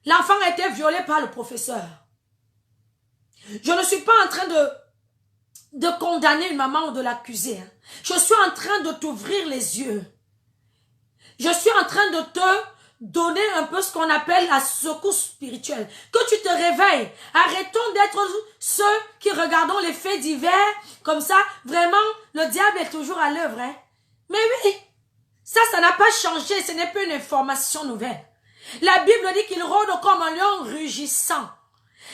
L'enfant a été violé par le professeur. Je ne suis pas en train de condamner une maman ou de l'accuser. Hein. Je suis en train de t'ouvrir les yeux. Je suis en train de te donner un peu ce qu'on appelle la secousse spirituelle. Que tu te réveilles. Arrêtons d'être ceux qui regardons les faits divers comme ça. Vraiment, le diable est toujours à l'œuvre. Hein. Mais oui, ça n'a pas changé. Ce n'est pas une information nouvelle. La Bible dit qu'il rôde comme un lion rugissant.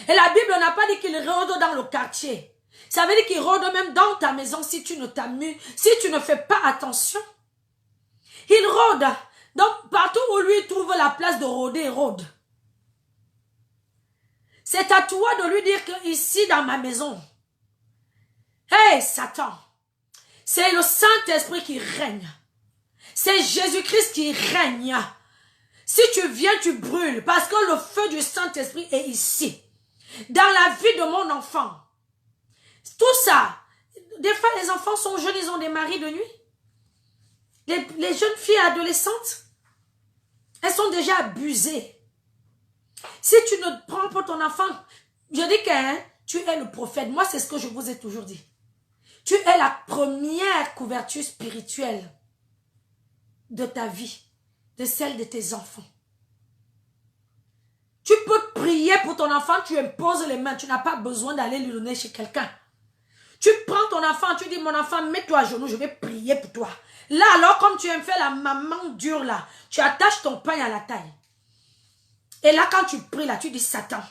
Et la Bible n'a pas dit qu'il rôde dans le quartier. Ça veut dire qu'il rôde même dans ta maison si tu ne t'amuses, si tu ne fais pas attention. Il rôde. Donc, partout où lui trouve la place de rôder, il rôde. C'est à toi de lui dire que ici, dans ma maison, hey, Satan, c'est le Saint-Esprit qui règne. C'est Jésus-Christ qui règne. Si tu viens, tu brûles, parce que le feu du Saint-Esprit est ici. Dans la vie de mon enfant. Tout ça. Des fois, les enfants sont jeunes, ils ont des maris de nuit. Les jeunes filles adolescentes, elles sont déjà abusées. Si tu ne prends pas ton enfant, je dis que hein, tu es le prophète. Moi, c'est ce que je vous ai toujours dit. Tu es la première couverture spirituelle de ta vie, de celle de tes enfants. Tu peux prier pour ton enfant, tu imposes les mains, tu n'as pas besoin d'aller lui donner chez quelqu'un. Tu prends ton enfant, tu dis, mon enfant, mets-toi à genoux, je vais prier pour toi. Là, alors, comme tu aimes faire la maman dure, là, tu attaches ton pain à la taille. Et là, quand tu pries, là, tu dis, Satan,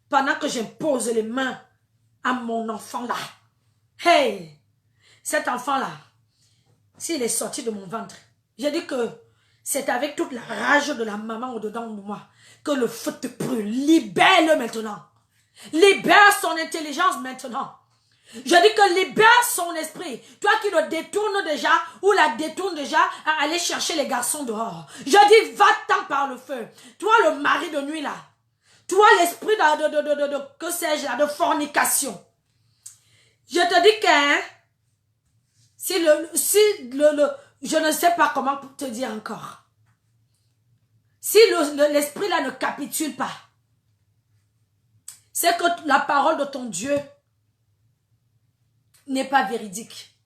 pendant que j'impose les mains à mon enfant, là, hey, cet enfant-là, s'il est sorti de mon ventre, j'ai dit que c'est avec toute la rage de la maman au-dedans de moi que le feu te brûle. Libère-le maintenant. Libère son intelligence maintenant. Je dis que libère son esprit. Toi qui le détournes déjà ou la détourne déjà à aller chercher les garçons dehors. Je dis va-t'en par le feu. Toi le mari de nuit là. Toi l'esprit que sais-je là, de fornication. Je te dis que hein, je ne sais pas comment te dire encore. Si l'esprit là ne capitule pas, c'est que la parole de ton Dieu n'est pas véridique.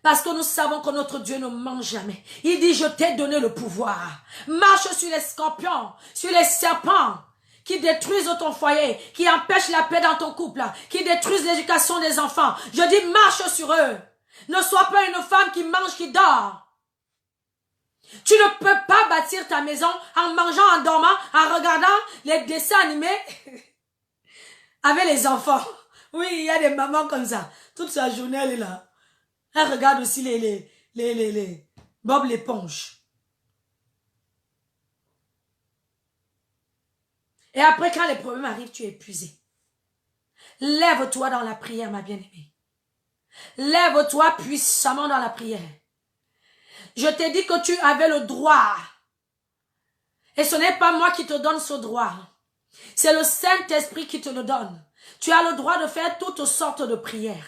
Parce que nous savons que notre Dieu ne ment jamais. Il dit, je t'ai donné le pouvoir. Marche sur les scorpions, sur les serpents, qui détruisent ton foyer, qui empêchent la paix dans ton couple, qui détruisent l'éducation des enfants. Je dis, marche sur eux. Ne sois pas une femme qui mange, qui dort. Tu ne peux pas bâtir ta maison en mangeant, en dormant, en regardant les dessins animés avec les enfants. Oui, il y a des mamans comme ça. Toute sa journée, elle est là. Elle regarde aussi les Bob l'éponge. Et après, quand les problèmes arrivent, tu es épuisé. Lève-toi dans la prière, ma bien-aimée. Lève-toi puissamment dans la prière. Je t'ai dit que tu avais le droit. Et ce n'est pas moi qui te donne ce droit. C'est le Saint-Esprit qui te le donne. Tu as le droit de faire toutes sortes de prières.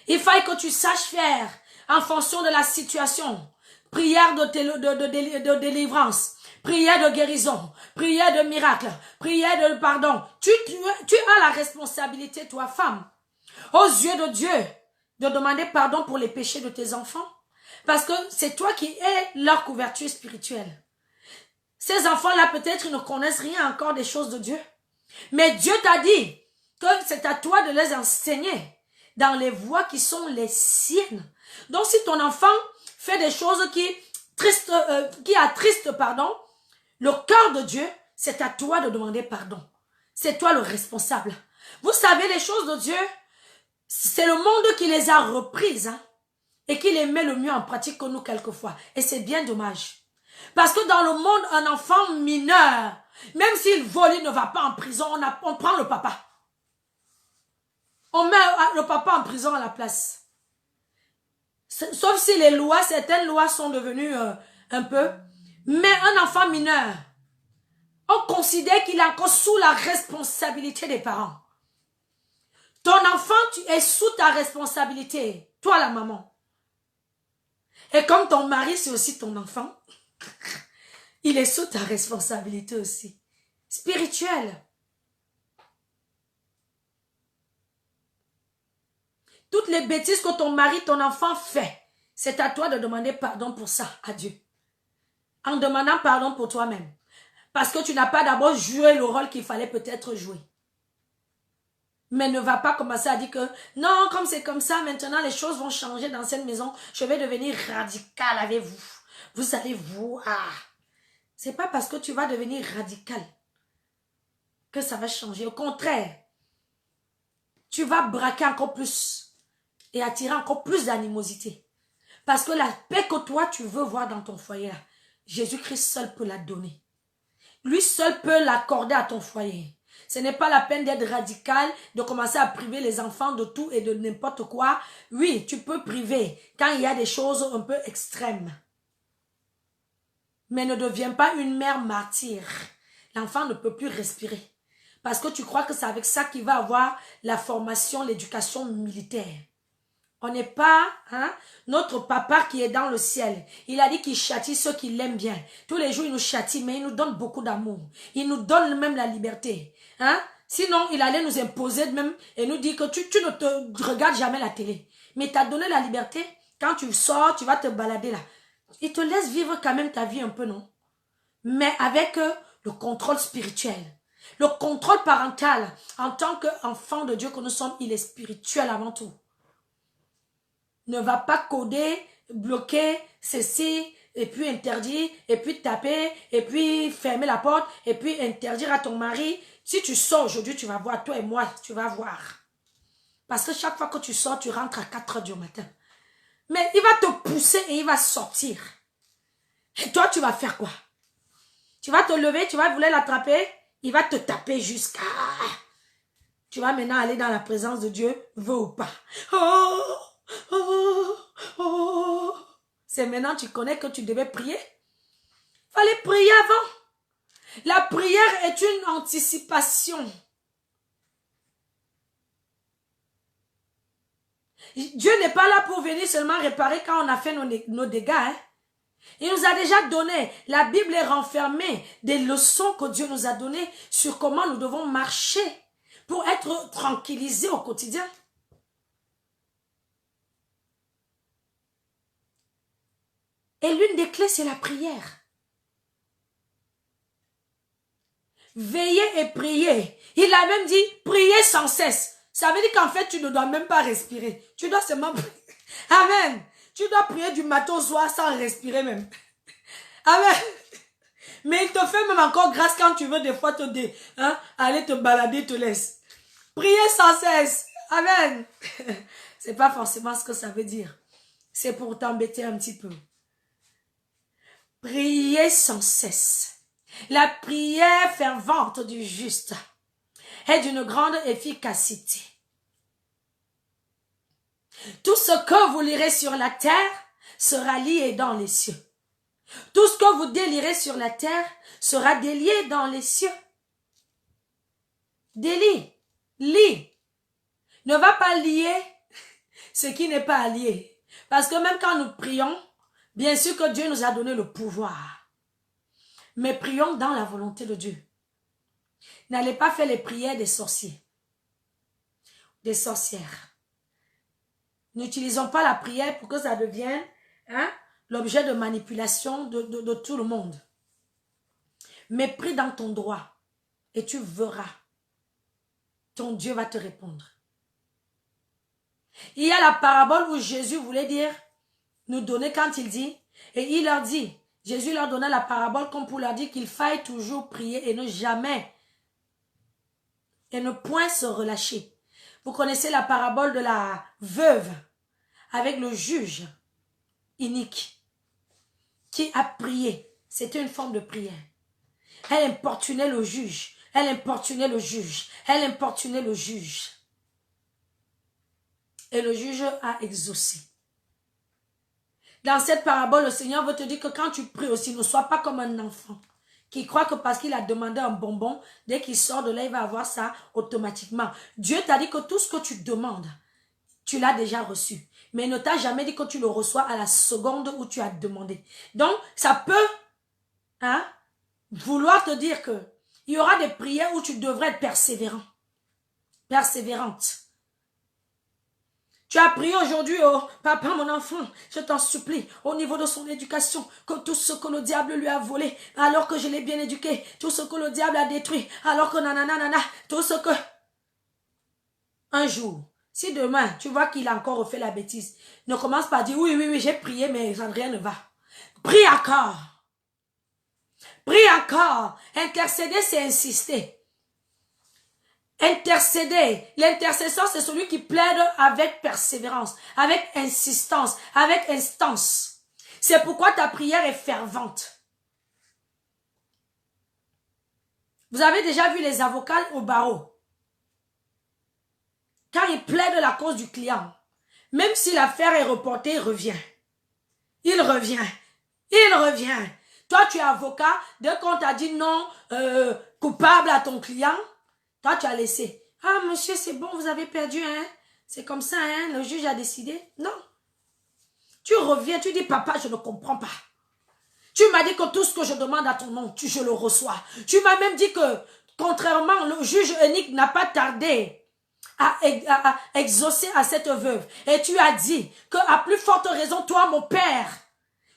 Il faut que tu saches faire en fonction de la situation. Prière de délivrance, prière de guérison, prière de miracle, prière de pardon. Tu as la responsabilité, toi, femme, aux yeux de Dieu, de demander pardon pour les péchés de tes enfants. Parce que c'est toi qui es leur couverture spirituelle. Ces enfants-là, peut-être, ils ne connaissent rien encore des choses de Dieu. Mais Dieu t'a dit que c'est à toi de les enseigner dans les voies qui sont les siennes. Donc, si ton enfant fait des choses qui attristent, le cœur de Dieu, c'est à toi de demander pardon. C'est toi le responsable. Vous savez, les choses de Dieu, c'est le monde qui les a reprises, hein, et qui les met le mieux en pratique que nous quelquefois. Et c'est bien dommage. Parce que dans le monde, un enfant mineur, même s'il vole, il ne va pas en prison, on prend le papa. On met le papa en prison à la place. Sauf si les lois, certaines lois sont devenues un peu. Mais un enfant mineur, on considère qu'il est encore sous la responsabilité des parents. Ton enfant, tu es sous ta responsabilité, toi la maman. Et comme ton mari, c'est aussi ton enfant, il est sous ta responsabilité aussi, spirituelle. Toutes les bêtises que ton mari, ton enfant fait, c'est à toi de demander pardon pour ça à Dieu. En demandant pardon pour toi-même. Parce que tu n'as pas d'abord joué le rôle qu'il fallait peut-être jouer. Mais ne va pas commencer à dire que non, comme c'est comme ça, maintenant les choses vont changer dans cette maison. Je vais devenir radical avec vous. Vous allez voir. C'est pas parce que tu vas devenir radical que ça va changer. Au contraire, tu vas braquer encore plus et attirer encore plus d'animosité. Parce que la paix que toi tu veux voir dans ton foyer, Jésus-Christ seul peut la donner. Lui seul peut l'accorder à ton foyer. Ce n'est pas la peine d'être radical, de commencer à priver les enfants de tout et de n'importe quoi. Oui, tu peux priver quand il y a des choses un peu extrêmes. Mais ne deviens pas une mère martyre. L'enfant ne peut plus respirer. Parce que tu crois que c'est avec ça qu'il va avoir la formation, l'éducation militaire. On n'est pas, hein, notre papa qui est dans le ciel. Il a dit qu'il châtie ceux qui l'aiment bien. Tous les jours, il nous châtie, mais il nous donne beaucoup d'amour. Il nous donne même la liberté. Hein? Sinon, il allait nous imposer même et nous dire que tu ne te regardes jamais la télé. Mais il t'a donné la liberté. Quand tu sors, tu vas te balader là. Il te laisse vivre quand même ta vie un peu, non? Mais avec le contrôle spirituel. Le contrôle parental, en tant qu'enfant de Dieu que nous sommes, il est spirituel avant tout. Ne va pas coder, bloquer, ceci, et puis interdire, et puis taper, et puis fermer la porte, et puis interdire à ton mari. Si tu sors aujourd'hui, tu vas voir, toi et moi, tu vas voir. Parce que chaque fois que tu sors, tu rentres à 4 heures du matin. Mais il va te pousser et il va sortir. Et toi, tu vas faire quoi? Tu vas te lever, tu vas vouloir l'attraper, il va te taper jusqu'à... Tu vas maintenant aller dans la présence de Dieu, veux ou pas. Oh! Oh, oh. C'est maintenant tu connais que tu devais prier. Fallait prier avant. La prière est une anticipation. Dieu n'est pas là pour venir seulement réparer quand on a fait nos dégâts. Hein. Il nous a déjà donné. La Bible est renfermée des leçons que Dieu nous a données sur comment nous devons marcher pour être tranquillisés au quotidien. Et l'une des clés, c'est la prière. Veillez et priez. Il a même dit, priez sans cesse. Ça veut dire qu'en fait, tu ne dois même pas respirer. Tu dois seulement prier. Amen. Tu dois prier du matin au soir sans respirer même. Amen. Mais il te fait même encore grâce quand tu veux des fois aller te balader, te laisse. Priez sans cesse. Amen. C'est pas forcément ce que ça veut dire. C'est pour t'embêter un petit peu. Priez sans cesse. La prière fervente du juste est d'une grande efficacité. Tout ce que vous lirez sur la terre sera lié dans les cieux. Tout ce que vous délirez sur la terre sera délié dans les cieux. Délie, lie. Ne va pas lier ce qui n'est pas lié. Parce que même quand nous prions, bien sûr que Dieu nous a donné le pouvoir. Mais prions dans la volonté de Dieu. N'allez pas faire les prières des sorciers, des sorcières. N'utilisons pas la prière pour que ça devienne l'objet de manipulation de tout le monde. Mais prie dans ton droit et tu verras. Ton Dieu va te répondre. Il y a la parabole où Jésus voulait dire, nous donner quand il dit, et il leur dit, Jésus leur donna la parabole comme pour leur dire qu'il faille toujours prier et ne jamais, et ne point se relâcher. Vous connaissez la parabole de la veuve avec le juge inique qui a prié. C'était une forme de prière. Elle importunait le juge. Elle importunait le juge. Elle importunait le juge. Et le juge a exaucé. Dans cette parabole, le Seigneur veut te dire que quand tu pries aussi, ne sois pas comme un enfant qui croit que parce qu'il a demandé un bonbon, dès qu'il sort de là, il va avoir ça automatiquement. Dieu t'a dit que tout ce que tu demandes, tu l'as déjà reçu. Mais il ne t'a jamais dit que tu le reçois à la seconde où tu as demandé. Donc, ça peut vouloir te dire que il y aura des prières où tu devrais être persévérant. Persévérante. Tu as prié aujourd'hui, oh papa, mon enfant, je t'en supplie, au niveau de son éducation, que tout ce que le diable lui a volé, alors que je l'ai bien éduqué, tout ce que le diable a détruit, alors que nanana, tout ce que... Un jour, si demain, tu vois qu'il a encore refait la bêtise, ne commence pas à dire, oui, j'ai prié, mais rien ne va. Prie encore. Prie encore. Intercéder, c'est insister. Intercéder. L'intercession, c'est celui qui plaide avec persévérance, avec insistance, avec instance. C'est pourquoi ta prière est fervente. Vous avez déjà vu les avocats au barreau. Quand ils plaident la cause du client, même si l'affaire est reportée, il revient. Il revient. Il revient. Toi, tu es avocat, dès qu'on t'a dit non coupable à ton client, toi, tu as laissé. Ah, monsieur, c'est bon, vous avez perdu, hein. C'est comme ça, hein, le juge a décidé. Non. Tu reviens, tu dis, papa, je ne comprends pas. Tu m'as dit que tout ce que je demande à ton nom, je le reçois. Tu m'as même dit que, contrairement, le juge unique n'a pas tardé à exaucer à cette veuve. Et tu as dit que, à plus forte raison, toi, mon père,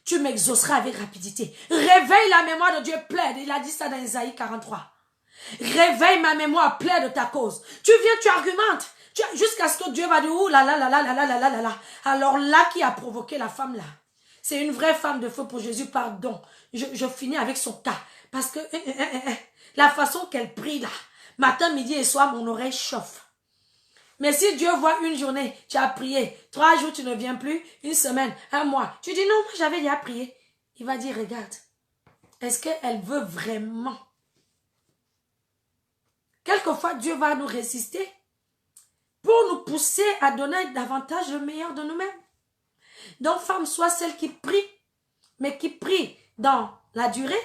tu m'exauceras avec rapidité. Réveille la mémoire de Dieu, plaide. Il a dit ça dans Isaïe 43. Réveille ma mémoire, plaide ta cause. Tu viens, tu argumentes. Jusqu'à ce que Dieu va dire, ouh là là là là là là là là là là. Alors là, qui a provoqué la femme là? C'est une vraie femme de feu pour Jésus, pardon. Je finis avec son cas. Parce que la façon qu'elle prie là, matin, midi et soir, mon oreille chauffe. Mais si Dieu voit une journée, tu as prié, 3 jours, tu ne viens plus, une semaine, 1 mois, tu dis non, moi j'avais déjà prié. Il va dire, regarde, est-ce qu'elle veut vraiment? Quelquefois, Dieu va nous résister pour nous pousser à donner davantage le meilleur de nous-mêmes. Donc, femme, sois celle qui prie, mais qui prie dans la durée,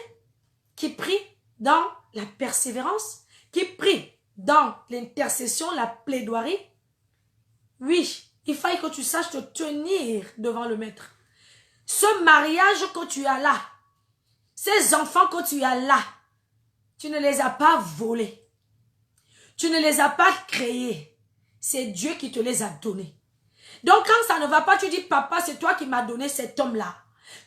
qui prie dans la persévérance, qui prie dans l'intercession, la plaidoirie. Oui, il faille que tu saches te tenir devant le maître. Ce mariage que tu as là, ces enfants que tu as là, tu ne les as pas volés. Tu ne les as pas créés. C'est Dieu qui te les a donnés. Donc quand ça ne va pas, tu dis, papa, c'est toi qui m'as donné cet homme-là.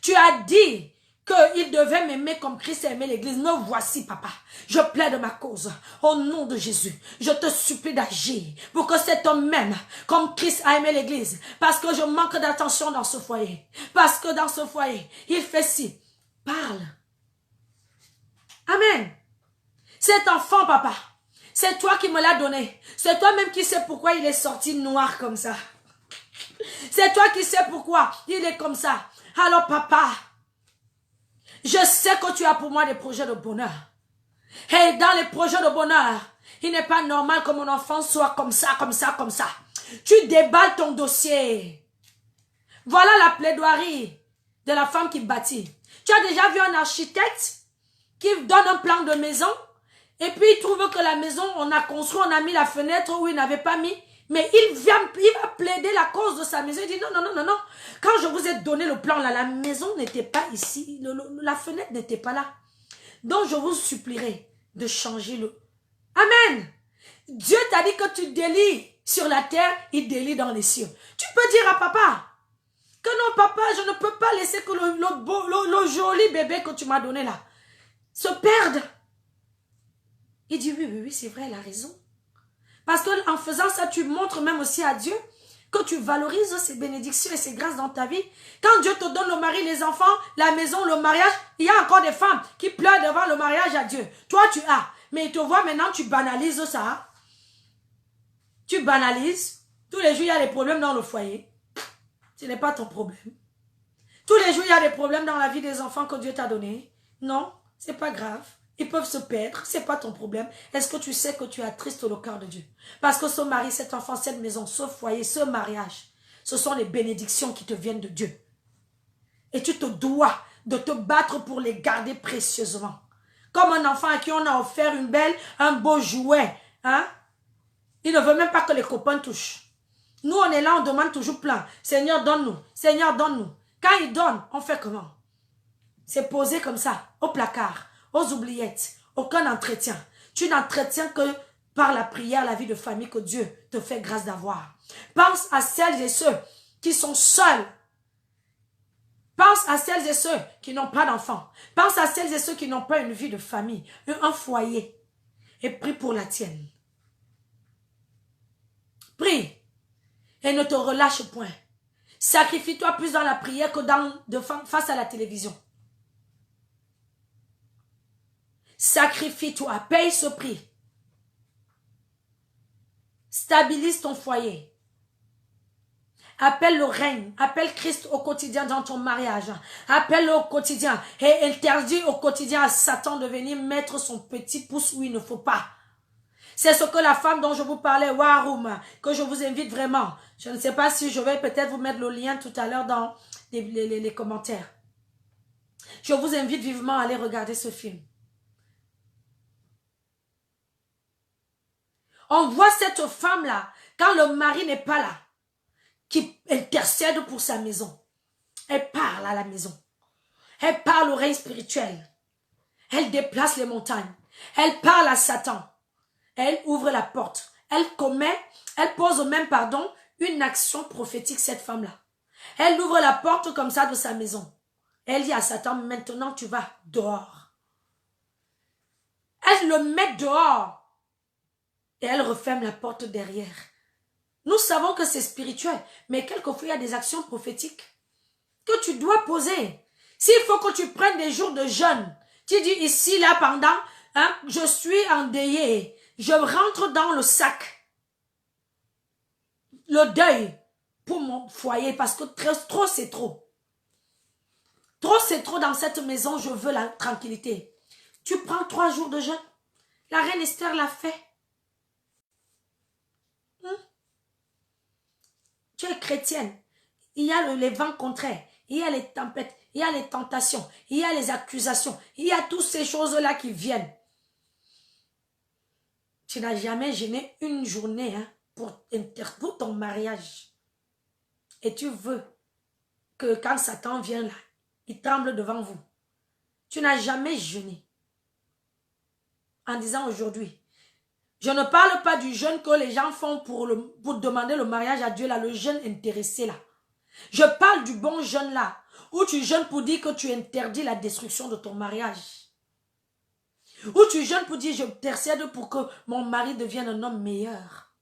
Tu as dit qu'il devait m'aimer comme Christ a aimé l'église. Me voici, papa. Je plaide ma cause. Au nom de Jésus, je te supplie d'agir pour que cet homme m'aime comme Christ a aimé l'église. Parce que je manque d'attention dans ce foyer. Parce que dans ce foyer, il fait ci. Parle. Amen. Cet enfant, papa, c'est toi qui me l'as donné. C'est toi-même qui sais pourquoi il est sorti noir comme ça. C'est toi qui sais pourquoi il est comme ça. Alors, papa, je sais que tu as pour moi des projets de bonheur. Et dans les projets de bonheur, il n'est pas normal que mon enfant soit comme ça, comme ça, comme ça. Tu déballes ton dossier. Voilà la plaidoirie de la femme qui bâtit. Tu as déjà vu un architecte qui donne un plan de maison et puis il trouve que la maison, on a construit, on a mis la fenêtre où il n'avait pas mis. Mais il va plaider la cause de sa maison. Il dit non, non, non, non, non. Quand je vous ai donné le plan là, la maison n'était pas ici. La fenêtre n'était pas là. Donc je vous supplierai de changer le... Amen. Dieu t'a dit que tu délies sur la terre, il délie dans les cieux. Tu peux dire à papa que non, papa, je ne peux pas laisser que le joli bébé que tu m'as donné là se perde. Il dit oui, oui, oui, c'est vrai, elle a raison. Parce qu'en faisant ça, tu montres même aussi à Dieu que tu valorises ces bénédictions et ces grâces dans ta vie. Quand Dieu te donne le mari, les enfants, la maison, le mariage, il y a encore des femmes qui pleurent devant le mariage à Dieu. Toi, tu as. Mais il te voit maintenant, tu banalises ça. Tu banalises. Tous les jours, il y a des problèmes dans le foyer. Ce n'est pas ton problème. Tous les jours, il y a des problèmes dans la vie des enfants que Dieu t'a donnés. Non, c'est pas grave. Ils peuvent se perdre, c'est pas ton problème. Est-ce que tu sais que tu attristes le cœur de Dieu? Parce que ce mari, cet enfant, cette maison, ce foyer, ce mariage, ce sont les bénédictions qui te viennent de Dieu. Et tu te dois de te battre pour les garder précieusement. Comme un enfant à qui on a offert un beau jouet. Hein? Il ne veut même pas que les copains touchent. Nous, on est là, on demande toujours plein. Seigneur, donne-nous. Seigneur, donne-nous. Quand il donne, on fait comment? C'est posé comme ça, au placard, aux oubliettes. Aucun entretien. Tu n'entretiens que par la prière, la vie de famille que Dieu te fait grâce d'avoir. Pense à celles et ceux qui sont seuls. Pense à celles et ceux qui n'ont pas d'enfants. Pense à celles et ceux qui n'ont pas une vie de famille, un foyer. Et prie pour la tienne. Prie et ne te relâche point. Sacrifie-toi plus dans la prière que face à la télévision. Sacrifie-toi, paye ce prix. Stabilise ton foyer. Appelle le règne, appelle Christ au quotidien dans ton mariage. Appelle-le au quotidien et interdis au quotidien à Satan de venir mettre son petit pouce où il ne faut pas. C'est ce que la femme dont je vous parlais, Waroum, que je vous invite vraiment. Je ne sais pas si je vais peut-être vous mettre le lien tout à l'heure dans les commentaires. Je vous invite vivement à aller regarder ce film. On voit cette femme-là, quand le mari n'est pas là, qui intercède pour sa maison. Elle parle à la maison. Elle parle au règne spirituel. Elle déplace les montagnes. Elle parle à Satan. Elle ouvre la porte. Elle pose même, une action prophétique, cette femme-là. Elle ouvre la porte comme ça de sa maison. Elle dit à Satan, maintenant tu vas dehors. Elle le met dehors. Et elle referme la porte derrière. Nous savons que c'est spirituel, mais quelquefois il y a des actions prophétiques que tu dois poser. S'il faut que tu prennes des jours de jeûne, tu dis ici, là, je suis endeuillé, je rentre dans le sac, le deuil pour mon foyer, parce que trop c'est trop. Trop c'est trop dans cette maison, je veux la tranquillité. Tu prends 3 jours de jeûne. La reine Esther l'a fait. Tu es chrétienne. Il y a les vents contraires. Il y a les tempêtes. Il y a les tentations. Il y a les accusations. Il y a toutes ces choses-là qui viennent. Tu n'as jamais gêné une journée pour ton mariage. Et tu veux que quand Satan vient là, il tremble devant vous. Tu n'as jamais jeûné. En disant aujourd'hui, je ne parle pas du jeûne que les gens font pour demander le mariage à Dieu, là, le jeûne intéressé, là. Je parle du bon jeûne, là, où tu jeûnes pour dire que tu interdis la destruction de ton mariage. Où tu jeûnes pour dire, je t'intercède pour que mon mari devienne un homme meilleur.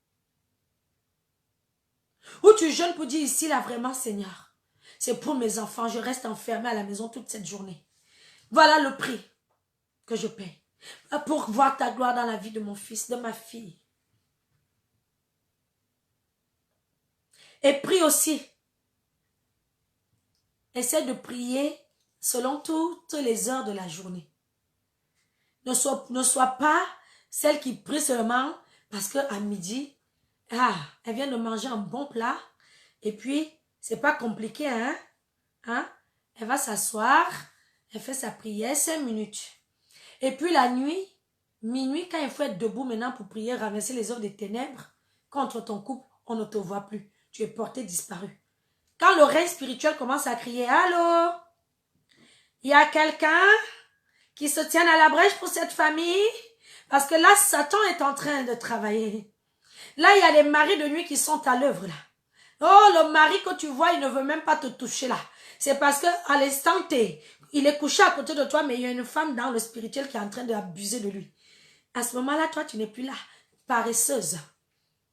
Où tu jeûnes pour dire, ici, là, vraiment, Seigneur, c'est pour mes enfants, je reste enfermé à la maison toute cette journée. Voilà le prix que je paie. Pour voir ta gloire dans la vie de mon fils, de ma fille. Et prie aussi. Essaie de prier selon toutes les heures de la journée. Ne sois pas celle qui prie seulement parce qu'à midi, elle vient de manger un bon plat. Et puis, c'est pas compliqué, hein? Elle va s'asseoir. Elle fait sa prière 5 minutes. Et puis la nuit, minuit, quand il faut être debout maintenant pour prier, ramasser les œuvres des ténèbres, contre ton couple, on ne te voit plus. Tu es porté disparu. Quand l'oreille spirituelle commence à crier, allô, il y a quelqu'un qui se tient à la brèche pour cette famille? Parce que là, Satan est en train de travailler. Là, il y a les maris de nuit qui sont à l'œuvre là. Oh, le mari que tu vois, il ne veut même pas te toucher là. C'est parce que à l'instant T, il est couché à côté de toi, mais il y a une femme dans le spirituel qui est en train d'abuser de lui. À ce moment-là, toi, tu n'es plus là, paresseuse,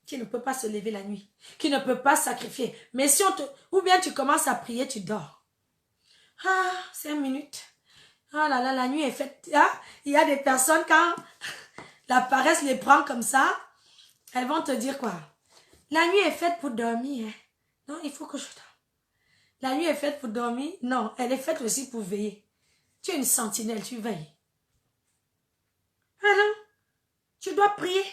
qui ne peut pas se lever la nuit, qui ne peut pas sacrifier. Mais si on te... Ou bien tu commences à prier, tu dors. Ah, 5 minutes. Ah là là, la nuit est faite. Ah, il y a des personnes, quand la paresse les prend comme ça, elles vont te dire quoi? La nuit est faite pour dormir. Hein? Non, il faut que je dorme. La nuit est faite pour dormir. Non, elle est faite aussi pour veiller. Tu es une sentinelle, tu veilles. Alors, tu dois prier.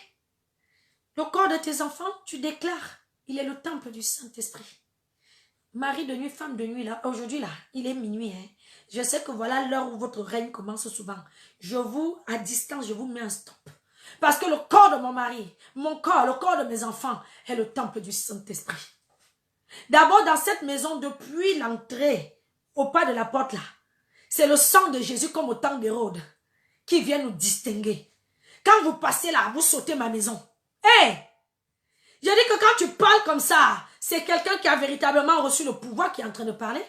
Le corps de tes enfants, tu déclares. Il est le temple du Saint-Esprit. Mari de nuit, femme de nuit, là, aujourd'hui, là, il est minuit. Hein. Je sais que voilà l'heure où votre règne commence souvent. Je vous, à distance, je vous mets un stop. Parce que le corps de mon mari, mon corps, le corps de mes enfants, est le temple du Saint-Esprit. D'abord, dans cette maison, depuis l'entrée, au pas de la porte, là, c'est le sang de Jésus comme au temps d'Hérode qui vient nous distinguer. Quand vous passez là, vous sautez ma maison. Hé! Hey! Je dis que quand tu parles comme ça, c'est quelqu'un qui a véritablement reçu le pouvoir qui est en train de parler.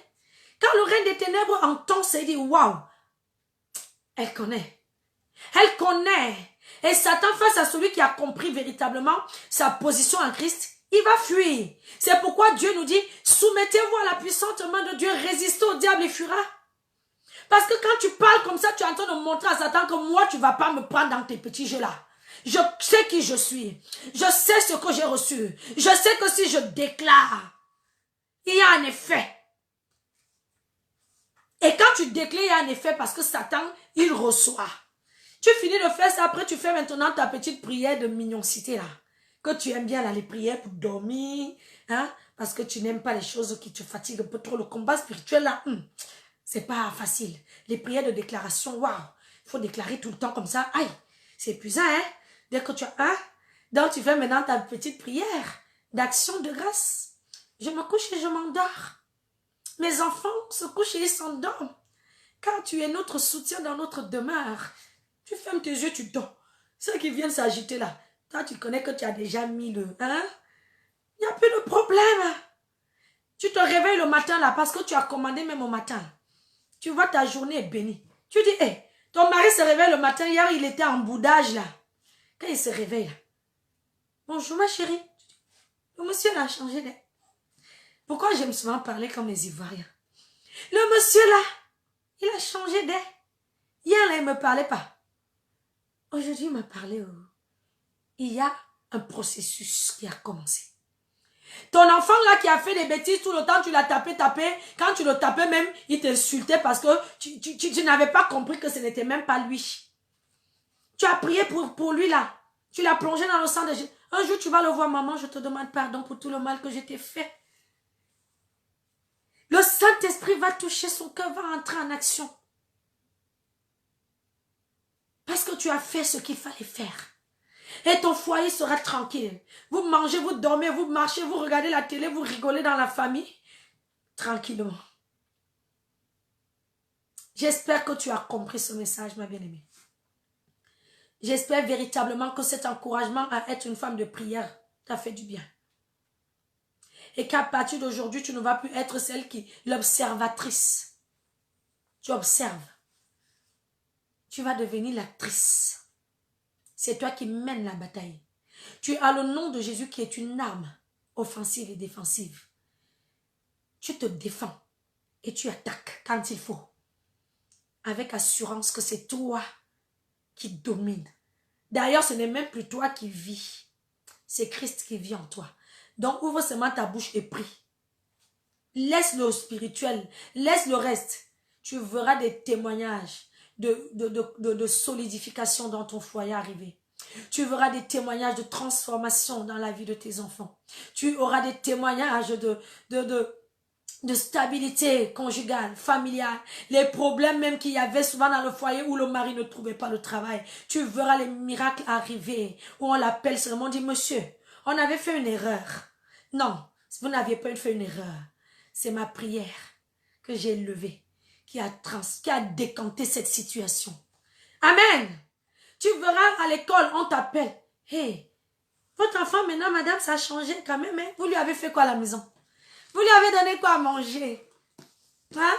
Quand le règne des ténèbres entend ça, il dit, waouh, elle connaît. Elle connaît. Et Satan, face à celui qui a compris véritablement sa position en Christ, il va fuir. C'est pourquoi Dieu nous dit, soumettez-vous à la puissante main de Dieu, résistez au diable et fuira. Parce que quand tu parles comme ça, tu es en train de montrer à Satan que moi, tu ne vas pas me prendre dans tes petits jeux-là. Je sais qui je suis. Je sais ce que j'ai reçu. Je sais que si je déclare, il y a un effet. Et quand tu déclares, il y a un effet parce que Satan, il reçoit. Tu finis de faire ça, après tu fais maintenant ta petite prière de mignoncité là. Que tu aimes bien là, les prières pour dormir. Hein, parce que tu n'aimes pas les choses qui te fatiguent un peu trop. Le combat spirituel là, c'est pas facile. Les prières de déclaration, waouh. Il faut déclarer tout le temps comme ça. Aïe, c'est épuisant, hein. Dès que tu as donc tu fais maintenant ta petite prière d'action de grâce. Je me couche et je m'endors. Mes enfants se couchent et ils s'endorment. Quand tu es notre soutien dans notre demeure, tu fermes tes yeux, tu dors. Ceux qui viennent s'agiter là, toi tu connais que tu as déjà mis le... Hein? Il n'y a plus de problème. Tu te réveilles le matin là parce que tu as commandé même au matin. Tu vois ta journée est bénie. Tu dis, hé, ton mari se réveille le matin, hier il était en boudage là. Quand il se réveille là, bonjour ma chérie, le monsieur là a changé d'air. Pourquoi j'aime souvent parler comme les Ivoiriens? Le monsieur là, il a changé d'air. Hier là, il ne me parlait pas. Aujourd'hui, il m'a parlé. Il y a un processus qui a commencé. Ton enfant là qui a fait des bêtises tout le temps, tu l'as tapé. Quand tu le tapais même, il t'insultait parce que tu n'avais pas compris que ce n'était même pas lui. Tu as prié pour lui là. Tu l'as plongé dans le sang de Jésus. Un jour, tu vas le voir, maman, je te demande pardon pour tout le mal que je t'ai fait. Le Saint-Esprit va toucher son cœur, va entrer en action. Parce que tu as fait ce qu'il fallait faire. Et ton foyer sera tranquille. Vous mangez, vous dormez, vous marchez, vous regardez la télé, vous rigolez dans la famille. Tranquillement. J'espère que tu as compris ce message, ma bien-aimée. J'espère véritablement que cet encouragement à être une femme de prière t'a fait du bien. Et qu'à partir d'aujourd'hui, tu ne vas plus être celle qui, l'observatrice. Tu observes. Tu vas devenir l'actrice. C'est toi qui mènes la bataille. Tu as le nom de Jésus qui est une arme offensive et défensive. Tu te défends et tu attaques quand il faut. Avec assurance que c'est toi qui domine. D'ailleurs, ce n'est même plus toi qui vis. C'est Christ qui vit en toi. Donc, ouvre seulement ta bouche et prie. Laisse le spirituel, laisse le reste. Tu verras des témoignages de solidification dans ton foyer arrivé. Tu verras des témoignages de transformation dans la vie de tes enfants. Tu auras des témoignages de stabilité conjugale, familiale, les problèmes même qu'il y avait souvent dans le foyer où le mari ne trouvait pas le travail. Tu verras les miracles arriver, où on l'appelle seulement, on dit, monsieur, on avait fait une erreur. Non, vous n'aviez pas fait une erreur. C'est ma prière que j'ai levée, qui a décanté cette situation. Amen. Tu verras à l'école, on t'appelle. Hey, votre enfant maintenant, madame, ça a changé quand même. Hein? Vous lui avez fait quoi à la maison? Vous lui avez donné quoi à manger? Hein?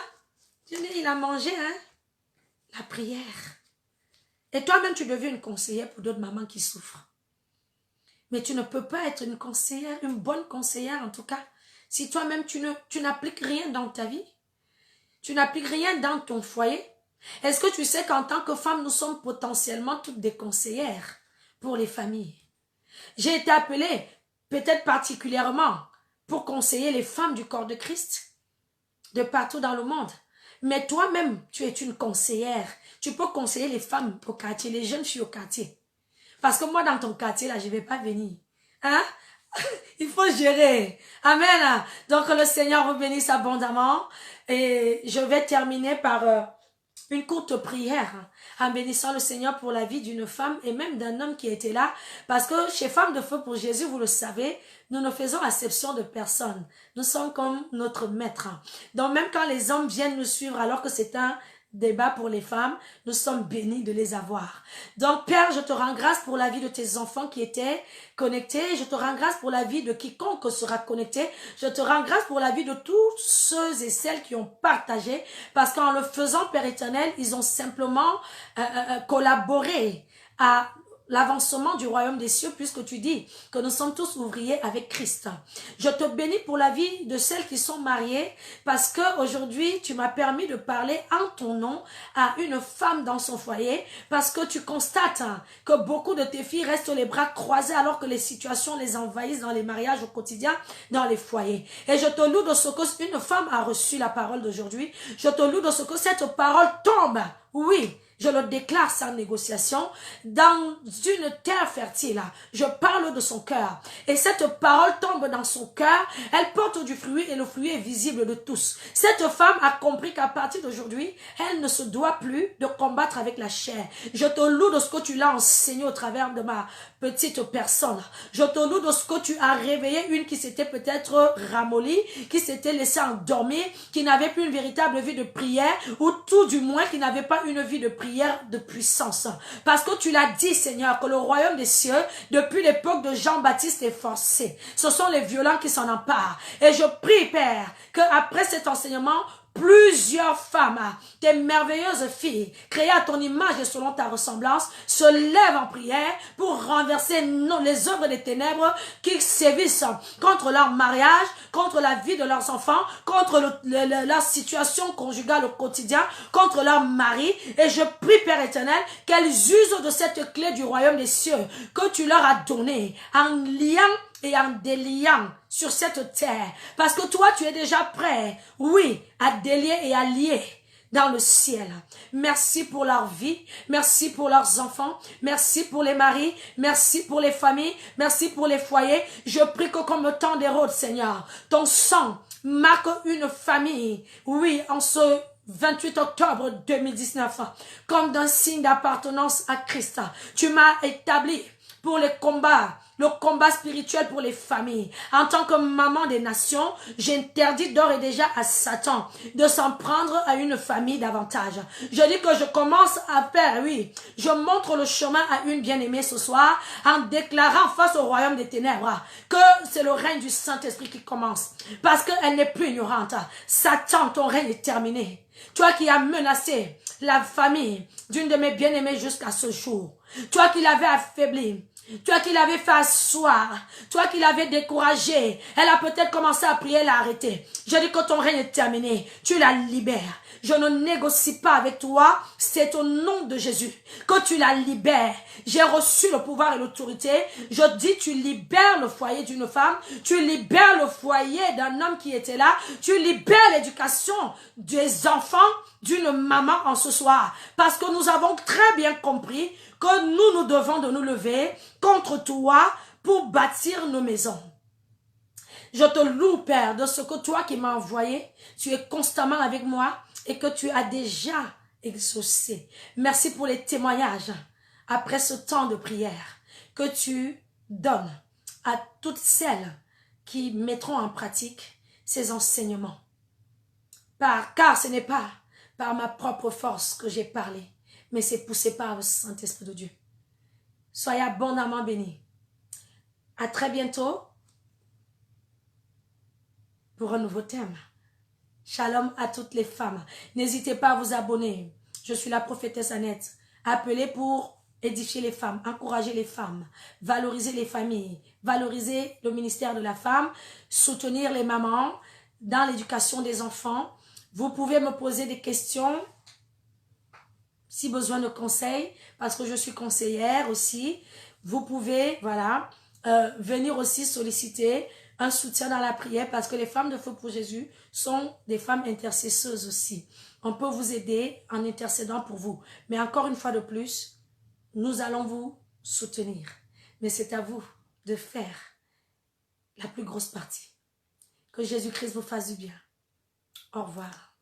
Tu dis, il a mangé, hein? La prière. Et toi-même, tu deviens une conseillère pour d'autres mamans qui souffrent. Mais tu ne peux pas être une conseillère, une bonne conseillère en tout cas, si toi-même tu n'appliques rien dans ta vie. Tu n'appliques rien dans ton foyer. Est-ce que tu sais qu'en tant que femme, nous sommes potentiellement toutes des conseillères pour les familles? J'ai été appelée, peut-être particulièrement, pour conseiller les femmes du corps de Christ, de partout dans le monde. Mais toi-même, tu es une conseillère. Tu peux conseiller les femmes au quartier, les jeunes filles au quartier. Parce que moi, dans ton quartier, là, je ne vais pas venir. Hein? Il faut gérer. Amen. Donc, le Seigneur vous bénisse abondamment. Et je vais terminer par une courte prière en bénissant le Seigneur pour la vie d'une femme et même d'un homme qui était là. Parce que chez Femmes de Feu pour Jésus, vous le savez, nous ne faisons exception de personne. Nous sommes comme notre maître. Donc, même quand les hommes viennent nous suivre alors que c'est un débat pour les femmes, nous sommes bénis de les avoir. Donc, Père, je te rends grâce pour la vie de tes enfants qui étaient connectés. Je te rends grâce pour la vie de quiconque sera connecté. Je te rends grâce pour la vie de tous ceux et celles qui ont partagé. Parce qu'en le faisant, Père éternel, ils ont simplement collaboré à l'avancement du royaume des cieux, puisque tu dis que nous sommes tous ouvriers avec Christ. Je te bénis pour la vie de celles qui sont mariées, parce que aujourd'hui tu m'as permis de parler en ton nom à une femme dans son foyer, parce que tu constates que beaucoup de tes filles restent les bras croisés alors que les situations les envahissent dans les mariages au quotidien, dans les foyers. Et je te loue de ce que une femme a reçu la parole d'aujourd'hui. Je te loue de ce que cette parole tombe. Oui. Je le déclare sans négociation, dans une terre fertile. Je parle de son cœur. Et cette parole tombe dans son cœur. Elle porte du fruit et le fruit est visible de tous. Cette femme a compris qu'à partir d'aujourd'hui, elle ne se doit plus de combattre avec la chair. Je te loue de ce que tu l'as enseigné au travers de ma petite personne. Je te loue de ce que tu as réveillé une qui s'était peut-être ramollie, qui s'était laissée endormir, qui n'avait plus une véritable vie de prière, ou tout du moins qui n'avait pas une vie de prière de puissance. Parce que tu l'as dit, Seigneur, que le royaume des cieux, depuis l'époque de Jean-Baptiste, est forcé. Ce sont les violents qui s'en emparent. Et je prie, Père, qu'après cet enseignement, plusieurs femmes, tes merveilleuses filles, créées à ton image et selon ta ressemblance, se lèvent en prière pour renverser les œuvres des ténèbres qui sévissent contre leur mariage, contre la vie de leurs enfants, contre leur situation conjugale au quotidien, contre leur mari. Et je prie, Père éternel, qu'elles usent de cette clé du royaume des cieux que tu leur as donnée en liant et en déliant sur cette terre. Parce que toi, tu es déjà prêt, oui, à délier et à lier dans le ciel. Merci pour leur vie, merci pour leurs enfants, merci pour les maris, merci pour les familles, merci pour les foyers. Je prie que comme le temps d'Hérode, Seigneur, ton sang marque une famille, oui, en ce 28 octobre 2019, comme d'un signe d'appartenance à Christ. Tu m'as établi pour les combats, le combat spirituel pour les familles. En tant que maman des nations, j'interdis d'ores et déjà à Satan de s'en prendre à une famille davantage. Je dis que je commence à faire, oui, je montre le chemin à une bien-aimée ce soir en déclarant face au royaume des ténèbres que c'est le règne du Saint-Esprit qui commence. Parce qu'elle n'est plus ignorante. Satan, ton règne est terminé. Toi qui as menacé la famille d'une de mes bien-aimées jusqu'à ce jour. Toi qui l'avais affaibli. Toi qui l'avais fait asseoir, toi qui l'avais découragé, elle a peut-être commencé à prier, elle a arrêté. Je dis que ton règne est terminé, tu la libères. Je ne négocie pas avec toi, c'est au nom de Jésus que tu la libères. J'ai reçu le pouvoir et l'autorité. Je dis, tu libères le foyer d'une femme, tu libères le foyer d'un homme qui était là, tu libères l'éducation des enfants d'une maman en ce soir. Parce que nous avons très bien compris que nous devons de nous lever contre toi pour bâtir nos maisons. Je te loue, Père, de ce que toi qui m'as envoyé, tu es constamment avec moi et que tu as déjà exaucé. Merci pour les témoignages après ce temps de prière que tu donnes à toutes celles qui mettront en pratique ces enseignements. Car ce n'est pas par ma propre force que j'ai parlé, mais c'est poussé par le Saint-Esprit de Dieu. Soyez abondamment bénis. À très bientôt pour un nouveau thème. Shalom à toutes les femmes. N'hésitez pas à vous abonner. Je suis la prophétesse Annette. Appelée pour édifier les femmes, encourager les femmes, valoriser les familles, valoriser le ministère de la femme, soutenir les mamans dans l'éducation des enfants. Vous pouvez me poser des questions si besoin de conseils, parce que je suis conseillère aussi. Vous pouvez, voilà, venir aussi solliciter un soutien dans la prière, parce que les femmes de Feu pour Jésus sont des femmes intercesseuses aussi. On peut vous aider en intercédant pour vous. Mais encore une fois de plus, nous allons vous soutenir. Mais c'est à vous de faire la plus grosse partie. Que Jésus-Christ vous fasse du bien. Au revoir.